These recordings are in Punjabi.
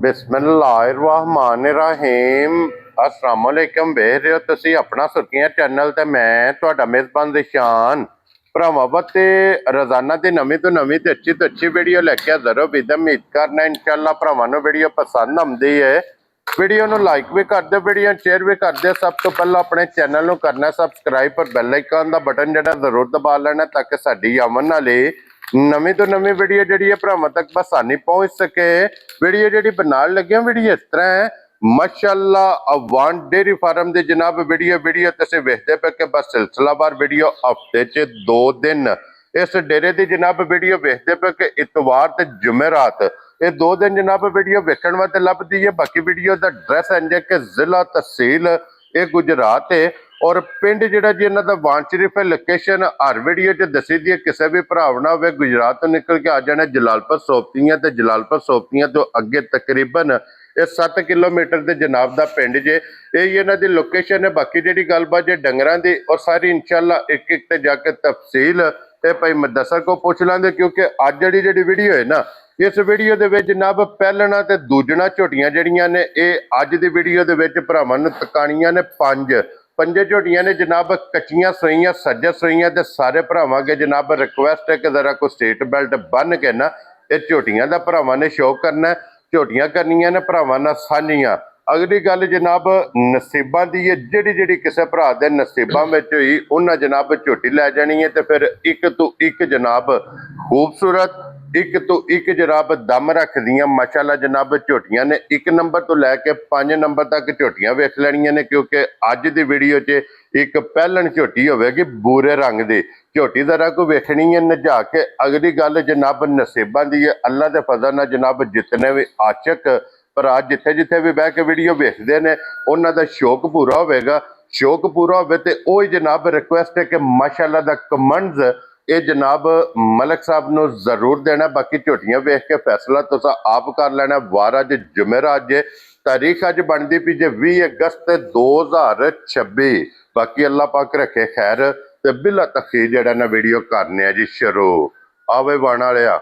ਬਿਸਮਿल्लाहिर्रहमानिर्रहीम अस्सलामुअलैकुम ਵੇਖ ਰਹੇ ਹੋ ਤੁਸੀਂ ਆਪਣਾ ਸੁਰਖੀਆਂ ਚੈਨਲ ਤੇ ਮੈਂ ਤੁਹਾਡਾ ਮੇਜ਼ਬਾਨ ਰਿਸ਼ਾਨ ਭਰਾਵਾਂ ਤੇ ਰੋਜ਼ਾਨਾ ਦੀ ਨਵੀਂ ਤੋਂ ਨਵੀਂ ਤੇ ਅੱਛੀ ਵੀਡੀਓ ਲੈ ਕੇ ਹਾਜ਼ਰ ਹੋ ਵਿਦ ਉਮੀਦ ਕਰਨਾ ਇਨਸ਼ਾਅੱਲਾ ਭਰਾਵਾਂ ਨੂੰ ਵੀਡੀਓ ਪਸੰਦ ਆਉਂਦੀ ਹੈ ਵੀਡੀਓ ਨੂੰ ਲਾਈਕ ਵੀ ਕਰ ਦਿਓ ਵੀਡੀਓ ਸ਼ੇਅਰ ਵੀ ਕਰ ਦਿਓ ਸਭ ਤੋਂ ਪਹਿਲਾਂ ਆਪਣੇ ਚੈਨਲ ਨੂੰ ਕਰਨਾ ਸਬਸਕ੍ਰਾਈਬ ਪਰ ਬੈਲ ਆਈਕਨ ਦਾ ਬਟਨ ਜਿਹੜਾ ਜ਼ਰੂਰ ਦਬਾ ਲੈਣਾ ਤਾਂ ਕਿ ਸਾਡੀ ਆਮਦ ਵਾਲੀ नवी तो नवी वीडियो जी भरावां तक आसानी पहुंच सके। वीडियो जी बनाने लगे वीडियो इस तरह है माशाअल्लाह अवान डेयरी फार्म की जनाब वीडियो तुसीं वेखदे पे कि बस सिलसिलावार वीडियो हफ्ते च 2 दिन इस डेरे की जनाब वीडियो वेखदे पे कि इतवार ते जुमेरात ये 2 दिन जनाब वीडियो वेखण वास्ते लभदी है। बाकी वीडियो का एड्रैस इंज है कि जिला तहसील ये गुजरात है और पिंड जिहड़ा जी इन्हां दा वान शरीफ है। लोकेशन हर वीडियो च दसी दी है किसी भी भराव ना होवे गुजरात तो निकल के आ जाने जलालपुर सोपतियां ते जलालपुर सोपतियां तो अगे तकरीबन ये 7 किलोमीटर के जनाब दा पिंड जे यही इन्हां दी लोकेशन है। बाकी जिहड़ी गलबात जे डंगरां दी और सारी इंशाअल्लाह एक ते जाके तफसील ते भाई मुदस्सर को पूछ लांगे क्योंकि अज जिहड़ी वीडियो है ना इस वीडियो दे विच जनाब पहलना ते दूजना झोटियां जिहड़ियां ने ये अज दी वीडियो दे विच भरावां नूं तकाणियां ने 5 झोटियां ने जनाब कच्चियां सोईयां सज्जा सोईयां ते सारे भरावां अगे जनाब रिक्वेस्ट है कि जरा को सीट बेल्ट बन के ना ये झोटियां दा भरावां ने शो करना झोटियां करनियां ने भरावां नाल सांझियां। अगली गल जनाब नसीबां दी है जिहड़ी किसी भरा दे नसीबां विच होई उन्हां जनाब झोटी लै जानी है ते फिर एक तो एक जनाब खूबसूरत एक तो एक जनाब दम रखदियां माशाअल्लाह जनाब झोटियां ने 1 नंबर तो लैके 5 नंबर तक झोटियां वेख लैणियां ने क्योंकि अज दी वीडियो च एक पहलन झोटी होवेगी बूरे रंग दी झोटी दा रंग वेखनी है नजा के। अगली गल जनाब नसीबां दी है अल्लाह दे फजल नाल जनाब जितने भी आशिक भरा जिथे जिथे भी बह के वीडियो वेखदे ने उन्हां दा शौक पूरा होवेगा। शौक पूरा होवे ते ओही जनाब रिक्वेस्ट है कि माशाअल्लाह दा कमेंट्स ये जनाब मलिक साहब नूं जरूर देना। बाकी झोटियां वेख के फैसला तुसां आप कर लेना। वार अज जुमेरात जे तारीख अज बनती पी जे 20 अगस्त 2026। बाकी अल्लाह पाक रखे खैर ते बिला तखीर जड़ा ना वीडियो करने जी शुरू आवे बाण वालिया।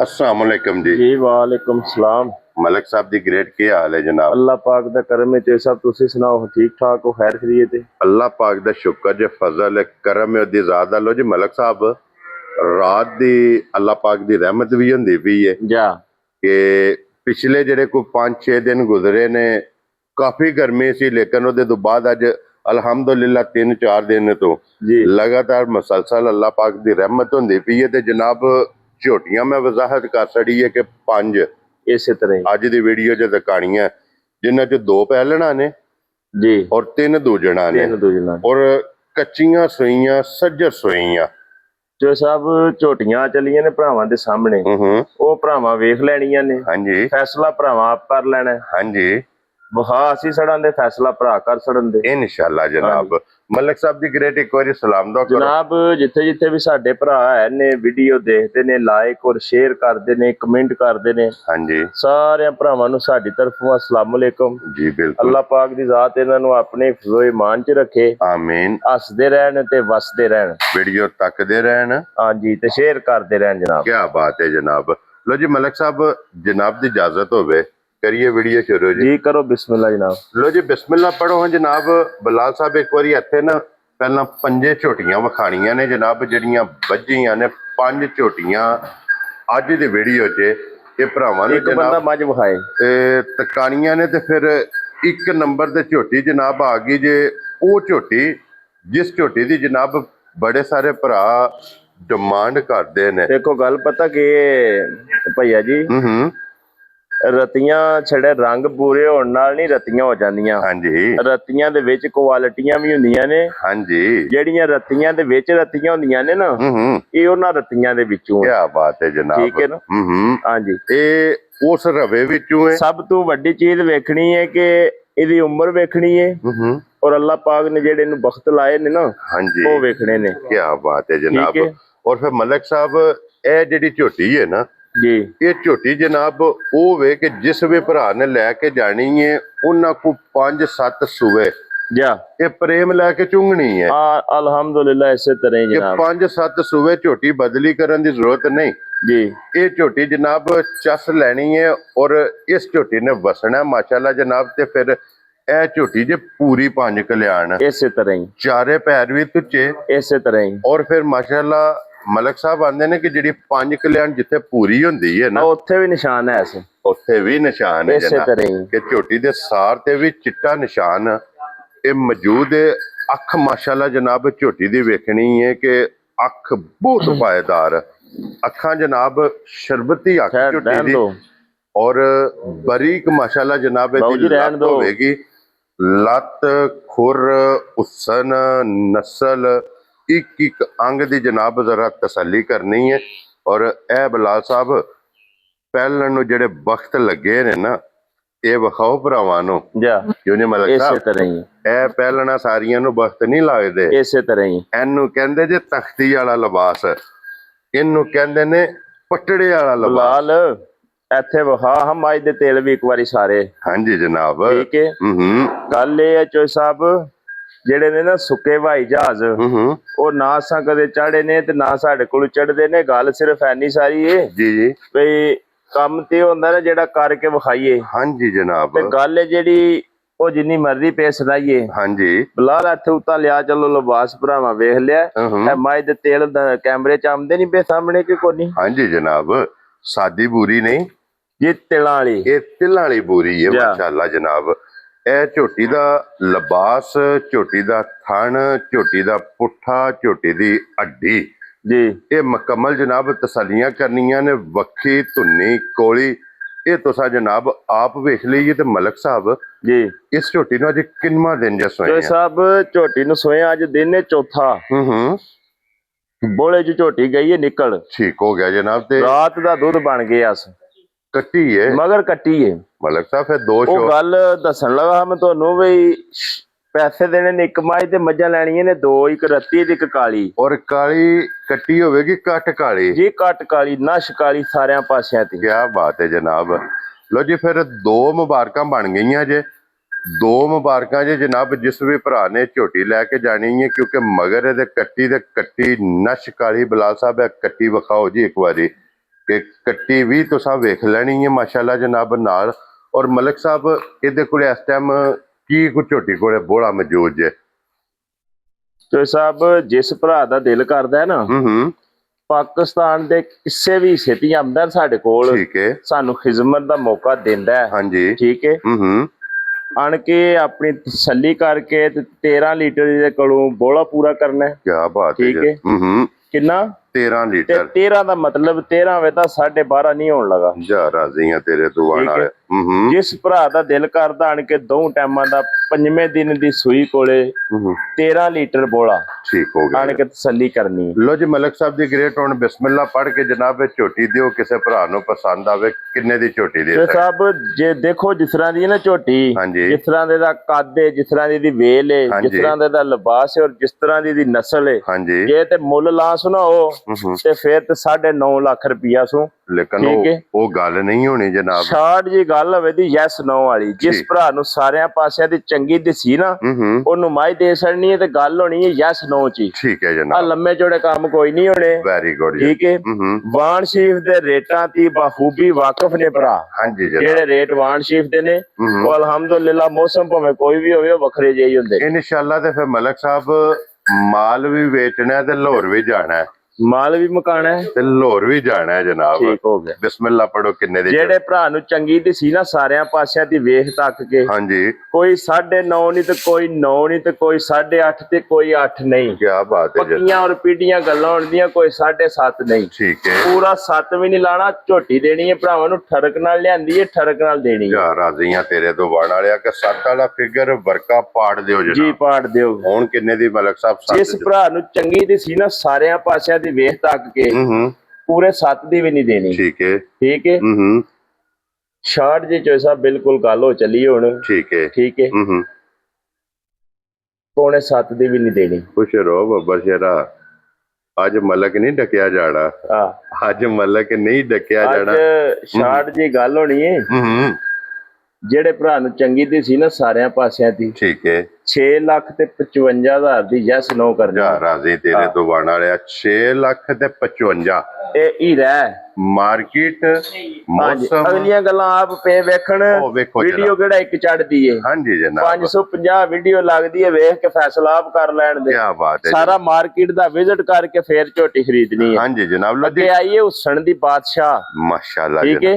अस्सलाम वालेकुम जी। वालेकुम सलाम। मलिक साहब दी ग्रेट की हाल है जनाब? अल्लाह पाक दा करम है सब तुसी सुनाओ ठीक ठाक हो खैर खैरियत है? अल्लाह पाक दा शुक्र जे फजल है करम है दी ज़ात लो जी। मलिक साहब रात दी अल्लाह पाक दी रहमत भी हुंदी पई है जा कि पिछले जेड़े कोई 5-6 दिन गुजरे ने काफी गर्मी सी लेकिन उहदे तो बाद अज अलहमदुलिल्लाह 3-4 दिन तो लगातार मुसलसल अल्लाह पाक दी रहमत हुंदी पई है ते जनाब झोटियां मैं वजाहत कर छड़ी है कि 5 इस तरह अज दी वीडियो च दिखाणियां जिन्हां च 2 पहलना ने जी और 3 दूजणा ने और कच्चियां सोईयां सज्जर सोईयां जो सब झोटियां चलियां ने भरावां दे सामने ओ भरावां वेख लैणियां ने। हाँ जी फैसला भरावां आप कर लेना। हाँ जी वहा असी सड़न दे फैसला भरा कर सड़न दे इंशाअल्लाह जनाब। मलिक साहब दी ग्रेट एक बार सलाम दो जनाब जिथे जिथे भी साडे भरा है ने वीडियो देखते ने लाइक और शेयर करते ने कमेंट करते ने। हाँ जी सारे भरावां नूं साडी तरफों अस्सलाम वालेकुम जी। बिल्कुल अल्लाह पाक दी जात इन्हां नूं अपने हिफ्ज़ो ईमान च रखे आमीन। हसदे रहन ते वसदे रहन वीडियो तकदे रहन। हाँ जी ते शेयर करते रहन जनाब। क्या बात है जनाब। लो जी मलिक साहब जनाब दी इजाजत होवे करिए वीडियो शुरू जी करो बिस्मिल्लाह जनाब। लो जी बिस्मिल्लाह पढ़ो जनाब। बिलाल साहब एक बार इत्थे ना पहला 5 झोटियां विखाणियां ने जनाब जड़ियां बज्जियां ने 5 झोटियां अज दी वीडियो च ये भरावां ने जनाब मज विखाए तकाणियां ने ते फिर 1 नंबर ते झोटी जनाब आ गई जे वो झोटी जिस झोटी दी जनाब बड़े सारे भरा डिमांड करते ने। देखो गल पता कि भैया जी रतियां छड़े रंग पूरे होने नाल नहीं रतियां हो जांदियां। हाँ जी रतियां दे विच क्वालिटियां भी हुंदियां ने। हाँ जी जेड़ियां रतियां दे विच रतियां हुंदियां ने ना ये उन्हां रतियां दे विचों। क्या बात है जनाब। ठीक है ना। हाँ जी ये उस रवे विचों है। सब तो वड्डी चीज वेखनी है कि इहदी उम्र वेखनी है और अल्लाह पाक ने जेड़े नूं बख्त लाए ने ना हाँ जी वो वेखने ने। क्या बात है जनाब। और फिर मलिक साहब ए जेड़ी झोटी है ना जी ये झोटी जनाब वो वे कि जिस भी भरा ने लैके जानी है उन्हां को 5-7 सूबे जा ये प्रेम लैके चुंगनी है। अल्हम्दुलिल्लाह इसे तरह जनाब 5-7 सूबे झोटी बदली करन दी जरूरत नहीं ਜੀ। ਇਹ ਝੋਟੀ ਜਨਾਬ ਚੱਸ ਲੈਣੀ ਹੈ ਔਰ ਇਸ ਝੋਟੀ ਨੇ ਵਸਣਾ ਮਾਸ਼ਾਅੱਲਾ ਜਨਾਬ। ਤੇ ਫਿਰ ਇਹ ਝੋਟੀ ਜੇ ਪੂਰੀ 5 ਕਲਿਆਣ, ਇਸੇ ਤਰ੍ਹਾਂ ਹੀ, ਚਾਰੇ ਪੈਰ ਵੀ ਤੁੱਚੇ, ਇਸੇ ਤਰ੍ਹਾਂ ਹੀ। ਔਰ ਫਿਰ ਮਾਸ਼ਾਅੱਲਾ ਮਲਕ ਸਾਹਿਬ ਆਂਦੇ ਨੇ ਕਿ ਜਿਹੜੀ 5 ਕਲਿਆਣ ਜਿੱਥੇ ਪੂਰੀ ਹੁੰਦੀ ਹੈ ਨਾ, ਉੱਥੇ ਵੀ ਨਿਸ਼ਾਨ ਹੈ ਇਸ, ਉੱਥੇ ਵੀ ਨਿਸ਼ਾਨ ਹੈ ਇਸੇ ਜਨਾਬ ਤਰ੍ਹਾਂ ਹੀ। ਕਿ ਝੋਟੀ ਦੇ ਸਾਰ ਤੇ ਵੀ ਚਿੱਟਾ ਨਿਸ਼ਾਨ ਇਹ ਮੌਜੂਦ ਹੈ। ਅੱਖ ਮਾਸ਼ਾਅੱਲਾ ਜਨਾਬ ਝੋਟੀ ਦੀ ਵੇਖਣੀ ਹੈ ਕਿ ਅੱਖ ਬਹੁਤ ਪਾਏਦਾਰ, ਅੱਖਾਂ ਜਨਾਬ ਸ਼ਰਬਤੀ ਅੱਖ ਖੈਰ ਝੋਟੀ ਰਹਿਣ ਦੀ, ਦੋ, ਔਰ ਬਰੀਕ ਮਾਸ਼ਾਅੱਲਾ ਜਨਾਬ ਬਾਊ ਇਹਦੀ ਜੀ ਰਹਿਣ ਲੱਤ ਦਿਓ। ਹੋਵੇਗੀ, ਲੱਤ, ਖੁਰ, ਉਸਨ, ਨਸਲ, ਇੱਕ ਇੱਕ ਅੰਗ ਦੀ ਜਨਾਬ ਜ਼ਰਾ ਤਸੱਲੀ ਕਰਨੀ ਹੈ। ਔਰ ਇਹ ਬਲਾਲ ਸਾਹਿਬ ਪਹਿਲਣ ਨੂੰ ਜਿਹੜੇ ਵਕਤ ਲੱਗੇ ਨੇ ਨਾ, ਇਹ ਵਿਖਾਓ ਭਰਾਵਾਂ ਨੂੰ ਜਾ ਕਿਉਂ ਨਹੀਂ ਮਲਕ ਇਸੇ ਸਾਹਿਬ, ਤਰ੍ਹਾਂ ਹੀ, ਇਹ ਪਹਿਲਣਾ ਸਾਰੀਆਂ ਨੂੰ ਵਕਤ ਨਹੀਂ ਲੱਗਦੇ। ਇਸੇ ਤਰ੍ਹਾਂ ਹੀ। ਇਹਨੂੰ ਕਹਿੰਦੇ ਜੇ ਤਖਤੀ ਵਾਲਾ ਲਿਬਾਸ, ਇਹਨੂੰ ਕਹਿੰਦੇ ਨੇ ਪਟੜੇ ਵਾਲਾ ਲਿਬਾਸ। ਬਲਾਲ ਇੱਥੇ ਵਹਾ ਹਮ ਅੱਜ ਦੇ ਤੇਲ ਵੀ ਇੱਕ ਵਾਰੀ ਸਾਰੇ। ਹਾਂਜੀ ਜਨਾਬ। ਠੀਕ ਹੈ। ਗੱਲ ਇਹ ਹੈ ਚੋਈ ਸਾਹਿਬ, ਜਿਹੜੇ ਨੇ ਨਾ ਸੁੱਕੇ ਹਵਾਈ ਜਹਾਜ਼, ਉਹ ਨਾ ਅਸਾਂ ਕਦੇ ਚੜੇ ਨੇ ਤੇ ਨਾ ਸਾਡੇ ਕੋਲ ਚੜਦੇ ਨੇ। ਗੱਲ ਸਿਰਫ ਐਨੀ ਸਾਰੀ ਏ ਜੀ ਜੀ ਬਈ ਕੰਮ ਤੇ ਹੁੰਦਾ ਨਾ ਜਿਹੜਾ ਕਰਕੇ ਵਿਖਾਈਏ। ਹਾਂਜੀ ਜਨਾਬ। ਤੇ ਗੱਲ ਹੈ ਜਿਹੜੀ ਉਹ ਜਿੰਨੀ ਮਰਜ਼ੀ ਪੇ ਸੁਣਾਈਏ। ਹਾਂਜੀ ਬਲਾਲ ਇੱਥੇ ਉਤਾਂ ਲਿਆ ਚਲੋ ਲਿਬਾਸ ਭਰਾਵਾਂ ਵੇਖ ਲਿਆ, ਇਹ ਮਾਈ ਦੇ ਤੇਲ ਦਾ ਕੈਮਰੇ ਚ ਆਉਂਦੇ ਨਹੀਂ ਪਏ ਸਾਹਮਣੇ ਕਿ ਕੋਈ ਨਹੀਂ। ਹਾਂਜੀ ਜਨਾਬ, ਸਾਦੀ ਬੂਰੀ ਨਹੀਂ, ਜੀ ਤਿਲਾਂ ਵਾਲੀ, ਇਹ ਤਿਲਾਂ ਵਾਲੀ ਬੂਰੀ ਹੈ ਮਾਸ਼ਾਅੱਲਾ ਜਨਾਬ। ਇਹ ਝੋਟੀ ਦਾ ਲਿਬਾਸ, ਝੋਟੀ ਦਾ ਥਣ, ਝੋਟੀ ਦਾ ਪੁੱਠਾ, ਝੋਟੀ ਦੀ ਅੱਡੀ ਜੀ, ਇਹ ਮੁਕੰਮਲ ਜਨਾਬ ਤਸੱਲੀਆਂ ਕਰਨੀਆਂ ਨੇ। ਵੱਖੀ, ਧੁੰਨੀ, ਕੋਲੀ, ਇਹ ਤੁਸੀਂ ਜਨਾਬ ਆਪ ਵੇਖ ਲਈਏ। ਤੇ ਮਲਕ ਸਾਹਿਬ ਜੀ ਇਸ ਝੋਟੀ ਨੂੰ ਅੱਜ ਕਿੰਨਵਾਂ ਦਿਨ ਜੇ ਸੋਏ ਚੋਈ ਸਾਹਿਬ ਝੋਟੀ ਨੂੰ ਸੋਏ ਅੱਜ ਦਿਨ ਹੈ ਚੌਥਾ। ਬੋਲੇ ਚ ਝੋਟੀ ਗਈ ਹੈ ਨਿਕਲ, ਠੀਕ ਹੋ ਗਿਆ ਜਨਾਬ। ਤੇ ਰਾਤ ਦਾ ਦੁੱਧ ਬਣ ਗਿਆ ਅਸ, ਕੱਟੀ ਹੈ ਮਗਰ ਕੱਟੀ ਹੈ ਮਲਕ ਸਾਹਿਬ। ਫਿਰ ਦੋ ਉਹ ਗੱਲ ਦੱਸਣ ਲੱਗਾ ਮੈਂ ਤੁਹਾਨੂੰ ਵੀ ਪੈਸੇ ਦੇਣੇ ਨੇ ਇੱਕ ਮਾਈ ਤੇ ਮੱਝਾਂ ਲੈਣੀਆਂ ਨੇ ਦੋ, ਇੱਕ ਰੱਤੀ ਤੇ ਇੱਕ ਕਾਲੀ। ਔਰ ਕਾਲੀ ਕੱਟੀ ਹੋਵੇਗੀ ਕੱਟ ਕਾਲੀ ਜੀ, ਕੱਟ ਕਾਲੀ, ਨਸ਼ ਕਾਲੀ, ਸਾਰਿਆਂ ਪਾਸਿਆਂ ਤੇ। ਕਿਆ ਬਾਤ ਹੈ ਜਨਾਬ। ਲੋ ਜੀ ਫਿਰ ਦੋ ਮੁਬਾਰਕਾਂ ਬਣ ਗਈਆਂ ਜੇ, ਦੋ ਮੁਬਾਰਕਾਂ ਜੇ ਜਨਾਬ ਜਿਸ ਵੀ ਭਰਾ ਨੇ ਝੋਟੀ ਲੈ ਕੇ ਜਾਣੀ ਹੈ। ਕਿਉਂਕਿ ਮਗਰ ਇਹਦੇ ਕੱਟੀ ਤੇ ਕੱਟੀ ਨਸ਼ ਕਾਲੀ। ਬਲਾਲ ਸਾਹਿਬ ਇਹ ਕੱਟੀ ਵਿਖਾਓ ਜੀ ਇੱਕ ਵਾਰੀ, ਕਿ ਕੱਟੀ ਵੀ ਤੁਸੀਂ ਵੇਖ ਲੈਣੀ ਹੈ ਮਾਸ਼ਾਅੱਲਾ ਜਨਾਬ ਨਾਲ। ਔਰ ਮਲਕ ਸਾਹਿਬ ਇਹਦੇ ਕੋਲ ਇਸ ਟਾਈਮ ਕੀ ਕੁ ਝੋਟੀ ਕੋਲੇ ਬੋਲਾ ਮੌਜੂਦ ਜੇ? ਤੇ ਸਾਹਿਬ ਜਿਸ ਭਰਾ ਦਾ ਦਿਲ ਕਰਦਾ ਹੈ ਨਾ, ਪਾਕਿਸਤਾਨ ਦੇ ਕਿਸੇ ਵੀ ਸਿਟੀ ਆਮਦਰ ਸਾਡੇ ਕੋਲ, ਠੀਕ ਹੈ, ਸਾਨੂੰ ਖਿਦਮਤ ਦਾ ਮੌਕਾ ਦਿੰਦਾ ਹੈ। ਹਾਂਜੀ ਠੀਕ ਹੈ। ਆਣ ਕੇ ਆਪਣੀ ਤਸੱਲੀ ਕਰਕੇ ਤੇ 13 ਲੀਟਰ ਦੇ ਕੋਲੋਂ ਬੋਲਾ ਪੂਰਾ ਕਰਨਾ ਹੈ। ਕਿਆ ਬਾਤ ਹੈ। ਠੀਕ ਹੈ। ਕਿੰਨਾ? 13 ਤੇ ਲੀਟਰ। 13 ਦਾ ਮਤਲਬ 13 ਵੇ ਤਾਂ 12.5 ਨਹੀਂ ਹੋਣ ਲਗਾ। ਜਾ ਰਾਜ਼ੀਆਂ ਤੇਰੇ ਦੁਆਨ ਵਾਲੇ। ਜਿਸ ਭਰਾ ਦਾ ਦਿਲ ਕਰਦਾ ਆਣ ਕੇ ਦੋ ਟਾਈਮਾਂ ਦਾ 5ਵੇਂ ਦਿਨ ਦੀ ਸੂਈ ਕੋਲੇ 13 ਲੀਟਰ ਬੋਲਾ ਠੀਕ ਹੋ ਗਿਆ ਆਣ ਕੇ ਤਸੱਲੀ ਕਰਨੀ। ਲੋ ਜੀ ਮਲਕ ਸਾਹਿਬ ਦੀ ਗ੍ਰੇਟ ਹੁਣ ਬਿਸਮਿਲ੍ਲਾ ਪੜ੍ਹ ਕੇ ਜਨਾਬ ਇਹ ਝੋਟੀ ਦਿਓ, ਕਿਸੇ ਭਰਾ ਨੂੰ ਪਸੰਦ ਆਵੇ ਕਿੰਨੇ ਦੀ ਝੋਟੀ ਦੇ ਸਕਦੇ? ਸਾਹਿਬ ਜੇ ਦੇਖੋ ਜਿਸ ਤਰ੍ਹਾਂ ਦੀ ਹੈ ਨਾ ਝੋਟੀ, ਜਿਸ ਤਰ੍ਹਾਂ ਦੇ ਦਾ ਕੱਦ ਹੈ, ਜਿਸ ਤਰ੍ਹਾਂ ਦੀ ਵੇਲ ਹੈ, ਜਿਸ ਤਰ੍ਹਾਂ ਦਾ ਲਿਬਾਸ ਹੈ, ਔਰ ਜਿਸ ਤਰ੍ਹਾਂ ਦੀ ਨਸਲ ਹੈ, ਹਾਂਜੀ ਜੇ ਤੇ ਮੁੱਲ ਲਾ ਸੁਣਾਓ ਤੇ ਫਿਰ ਤੇ 9.5 ਲੱਖ ਰੁਪਇਆ ਸੂ। ਲੇਕਿਨ ਉਹ ਗੱਲ ਨਹੀਂ ਹੋਣੀ ਜਨਾਬ। ਸ਼ਾਰਟ ਜੀ ਗੱਲ ਹੋਵੇ ਦੀ ਯੈਸ ਨੋ ਵਾਲੀ। ਜਿਸ ਭਰਾ ਨੂੰ ਸਾਰਿਆਂ ਪਾਸਿਆਂ ਦੀ ਚੰਗੀ ਦਿਸੀ ਨਾ, ਉਹਨੂੰ ਮਾਈ ਦੇ ਛੜਨੀ ਹੈ ਤੇ ਗੱਲ ਹੋਣੀ ਹੈ ਯੈਸ ਨੋ ਚ। ਠੀਕ ਹੈ ਜਨਾਬ। ਆ ਲੰਮੇ ਚੌੜੇ ਕੰਮ ਕੋਈ ਨਹੀਂ ਹੋਣੇ। Very good. ਠੀਕ ਹੈ। ਵਾਨ ਸ਼ੀਫ ਦੇ ਰੇਟਾਂ ਦੀ ਬਾਖੂਬੀ ਵਾਕਿਫ ਨੇ ਭਰਾ। ਹਾਂਜੀ ਜਨਾਬ। ਜਿਹੜੇ ਰੇਟ ਵਾਨ ਸ਼ੀਫ ਦੇ ਨੇ ਉਹ ਅਲਹਮਦੁਲਿਲਾ ਮੌਸਮ ਭਾਵੇਂ ਕੋਈ ਵੀ ਹੋਵੇ ਉਹ ਵੱਖਰੇ ਜਿਹੇ ਹੁੰਦੇ। ਇਨਸ਼ਾਅੱਲਾ ਤੇ ਫਿਰ ਮਲਕ ਸਾਹਿਬ ਮਾਲ ਵੀ ਵੇਚਣਾ ਤੇ ਲਾਹੌਰ ਵੀ ਜਾਣਾ ਹੈ, ਮਾਲ ਵੀ ਮਕਾਣਾ ਹੈ ਤੇ ਲਾਹੌਰ ਵੀ ਜਾਣਾ ਹੈ ਜਨਾਬ। ਠੀਕ ਹੋ ਗਿਆ। ਬਿਸਮਿਲ੍ਲਾ ਪੜੋ ਕਿੰਨੇ ਦੀ? ਜਿਹੜੇ ਭਰਾ ਨੂੰ ਚੰਗੀ ਦਿਸੀ ਨਾ ਸਾਰਿਆਂ ਪਾਸਿਆਂ ਦੀ ਵੇਖ ਤੱਕ ਕੇ, ਹਾਂਜੀ, ਕੋਈ 9.5 ਨਹੀਂ ਤੇ ਕੋਈ 9 ਨਹੀਂ ਤੇ ਕੋਈ 8.5 ਤੇ ਕੋਈ 8 ਨਹੀਂ। ਕੀ ਬਾਤ ਹੈ। ਪੱਕੀਆਂ ਔਰ ਪੀੜੀਆਂ ਗੱਲਾਂ ਹੁੰਦੀਆਂ, ਕੋਈ 7.5 ਨਹੀਂ। ਠੀਕ ਹੈ। ਪੂਰਾ 7 ਵੀ ਨਹੀਂ ਲਾਣਾ। ਝੋਟੀ ਦੇਣੀ ਹੈ ਭਰਾਵਾਂ ਨੂੰ, ਠਰਕ ਨਾਲ ਲਿਆਂਦੀ ਹੈ, ਠਰਕ ਨਾਲ ਦੇਣੀ ਹੈ। ਯਾਰ ਰਾਜ਼ੀਆਂ ਤੇਰੇ ਤੋਂ ਵਾਣ ਵਾਲਿਆ ਕਿ 7 ਵਾਲਾ ਫਿਗਰ ਵਰਕਾ ਪਾੜ ਦਿਓ ਜਨਾਬ। ਜੀ ਪਾੜ ਦਿਓ। ਹੁਣ ਕਿੰਨੇ ਦੀ ਮਲਕ ਸਾਹਿਬ? ਜਿਸ ਭਰਾ ਨੂੰ ਚੰਗੀ ਦਿਸੀ ਨਾ ਸਾਰਿਆਂ ਪਾਸਿਆਂ ਦੀ ਵੇਖ ਤੱਕ ਕੇ, ਪੂਰੇ 7 ਦੀ ਵੀ ਨਹੀਂ ਦੇਣੀ। ਠੀਕ ਹੈ। ਠੀਕ ਹੈ। ਸ਼ਾਰਟ ਜੀ ਚੋਈ ਸਾਹਿਬ ਬਿਲਕੁਲ ਗੱਲ ਹੋ ਚੱਲੀ ਹੁਣ। ਠੀਕ ਹੈ। ਠੀਕ ਹੈ। ਪੌਣੇ 7 ਦੀ ਵੀ ਨਹੀਂ ਦੇਣੀ। ਖੁਸ਼ ਰਹੋ ਬੱਬਾ ਸ਼ੇਰਾ, ਅੱਜ ਮਲਕ ਨਹੀਂ ਡਕਿਆ ਜਾਣਾ। ਅੱਜ ਮਲਕ ਨਹੀਂ ਡਕਿਆ ਜਾਣਾ। ਸ਼ਾਰਟ ਜੀ ਗੱਲ ਹੋਣੀ ਹੈ। ਜਿਹੜੇ ਭਰਾ ਨੂੰ ਚੰਗੀ ਦਿਸੀ ਨਾ ਸਾਰਿਆਂ ਪਾਸਿਆਂ ਦੀ, ਠੀਕ ਹੈ, 6 ਲੱਖ ਤੇ 55,000 ਦੀ ਯੈਸ ਨੋ ਕਰਨੀ ਜਾ ਰਾਜ਼ੀ ਤੇਰੇ ਤੋਂ ਬਣ ਵਾਲਿਆ 6 ਲੱਖ ਤੇ 55 ਇਹ ਹੀਰਾ ਹੈ ਮਾਰਕੀਟ ਹਾਂਜੀ ਮੌਸਮ ਅਗਲੀਆਂ ਗੱਲਾਂ ਆਪ ਪੇ ਵੇਖਣ ਉਹ ਵੇਖੋ ਵੀਡੀਓ ਕਿਹੜਾ ਇੱਕ ਚੜਦੀ ਏ ਹਾਂਜੀ ਜਨਾਬ 550 ਵੀਡੀਓ ਲੱਗਦੀ ਏ ਵੇਖ ਕੇ ਫੈਸਲਾ ਆਪ ਕਰ ਲੈਣ ਦੇ ਕੀ ਬਾਤ ਹੈ ਸਾਰਾ ਮਾਰਕੀਟ ਦਾ ਵਿਜ਼ਿਟ ਕਰਕੇ ਫੇਰ ਝੋਟੀ ਖਰੀਦਣੀ ਹੈ ਹਾਂਜੀ ਜਨਾਬ ਲੋ ਅੱਗੇ ਆਈਏ ਹੁਸਨ ਦੀ ਬਾਦਸ਼ਾਹ ਮਾਸ਼ਾਅੱਲਾ ਠੀਕ ਹੈ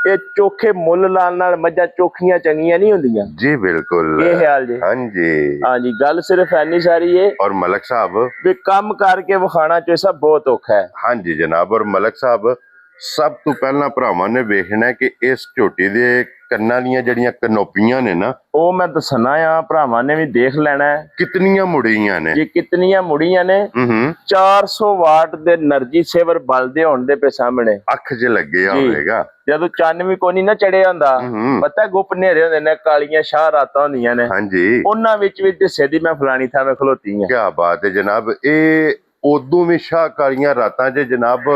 ਇਹ ਚੋਖੇ ਮੁੱਲ ਲਾਣ ਨਾਲ ਮੱਝਾਂ ਚੋਖੀਆਂ ਚੰਗੀਆਂ ਨਹੀਂ ਹੁੰਦੀਆਂ ਜੀ ਬਿਲਕੁਲ ਇਹ ਹਾਲ ਜੀ ਹਾਂਜੀ ਹਾਂਜੀ ਗੱਲ ਸਿਰਫ ਐਨੀ ਸਾਰੀ ਏ ਔਰ ਮਲਕ ਸਾਹਿਬ ਵੀ ਕੰਮ ਕਰਕੇ ਵਿਖਾਣਾ ਚੋਸਾ ਬਹੁਤ ਔਖਾ ਹੈ ਹਾਂਜੀ ਜਨਾਬ ਔਰ ਮਲਕ ਸਾਹਿਬ ਸਭ ਤੋਂ ਪਹਿਲਾਂ ਭਰਾਵਾਂ ਨੇ ਵੇਖਣਾ ਕਿ ਇਸ ਝੋਟੀ ਦੇ ਕੰਨਾਂ ਦੀਆਂ ਜਿਹੜੀਆਂ ਕਨੋਪੀਆਂ ਨੇ ਨਾ ਉਹ ਮੈਂ ਦੱਸਣਾ ਆ ਭਰਾਵਾਂ ਨੇ ਵੀ ਦੇਖ ਲੈਣਾ ਹੈ ਕਿਤਨੀਆਂ ਮੁੜੀਆਂ ਨੇ ਜੀ ਕਿਤਨੀਆਂ ਮੁੜੀਆਂ ਨੇ 400 ਵਾਟ ਦੇ એનર્ਜੀ ਸੇਵਰ ਬਲਦੇ ਹੋਣ ਦੇ ਪੇ ਸਾਹਮਣੇ ਅੱਖ 'ਚ ਲੱਗਿਆ ਹੋਵੇਗਾ ਜਦੋਂ ਚੰਨ ਵੀ ਕੋਈ ਨਾ ਚੜਿਆ ਹੁੰਦਾ ਪਤਾ ਗੁੱਪ ਨੇਰੇ ਹੁੰਦੇ ਨੇ ਕਾਲੀਆਂ ਸ਼ਾਹ ਰਾਤਾਂ ਹੁੰਦੀਆਂ ਨੇ ਹਾਂਜੀ ਉਹਨਾਂ ਵਿੱਚ ਵੀ ਦਿਸੇ ਦੀ ਮੈਂ ਫਲਾਣੀ ਥਾਂ ਮੈਂ ਖਲੋਤੀ ਆ ਕੀ ਬਾਤ ਹੈ ਜਨਾਬ ਇਹ ਉਦੋਂ ਵੀ ਸ਼ਾਹਕਾਰੀਆਂ ਰਾਤਾਂ 'ਚ ਜਨਾਬ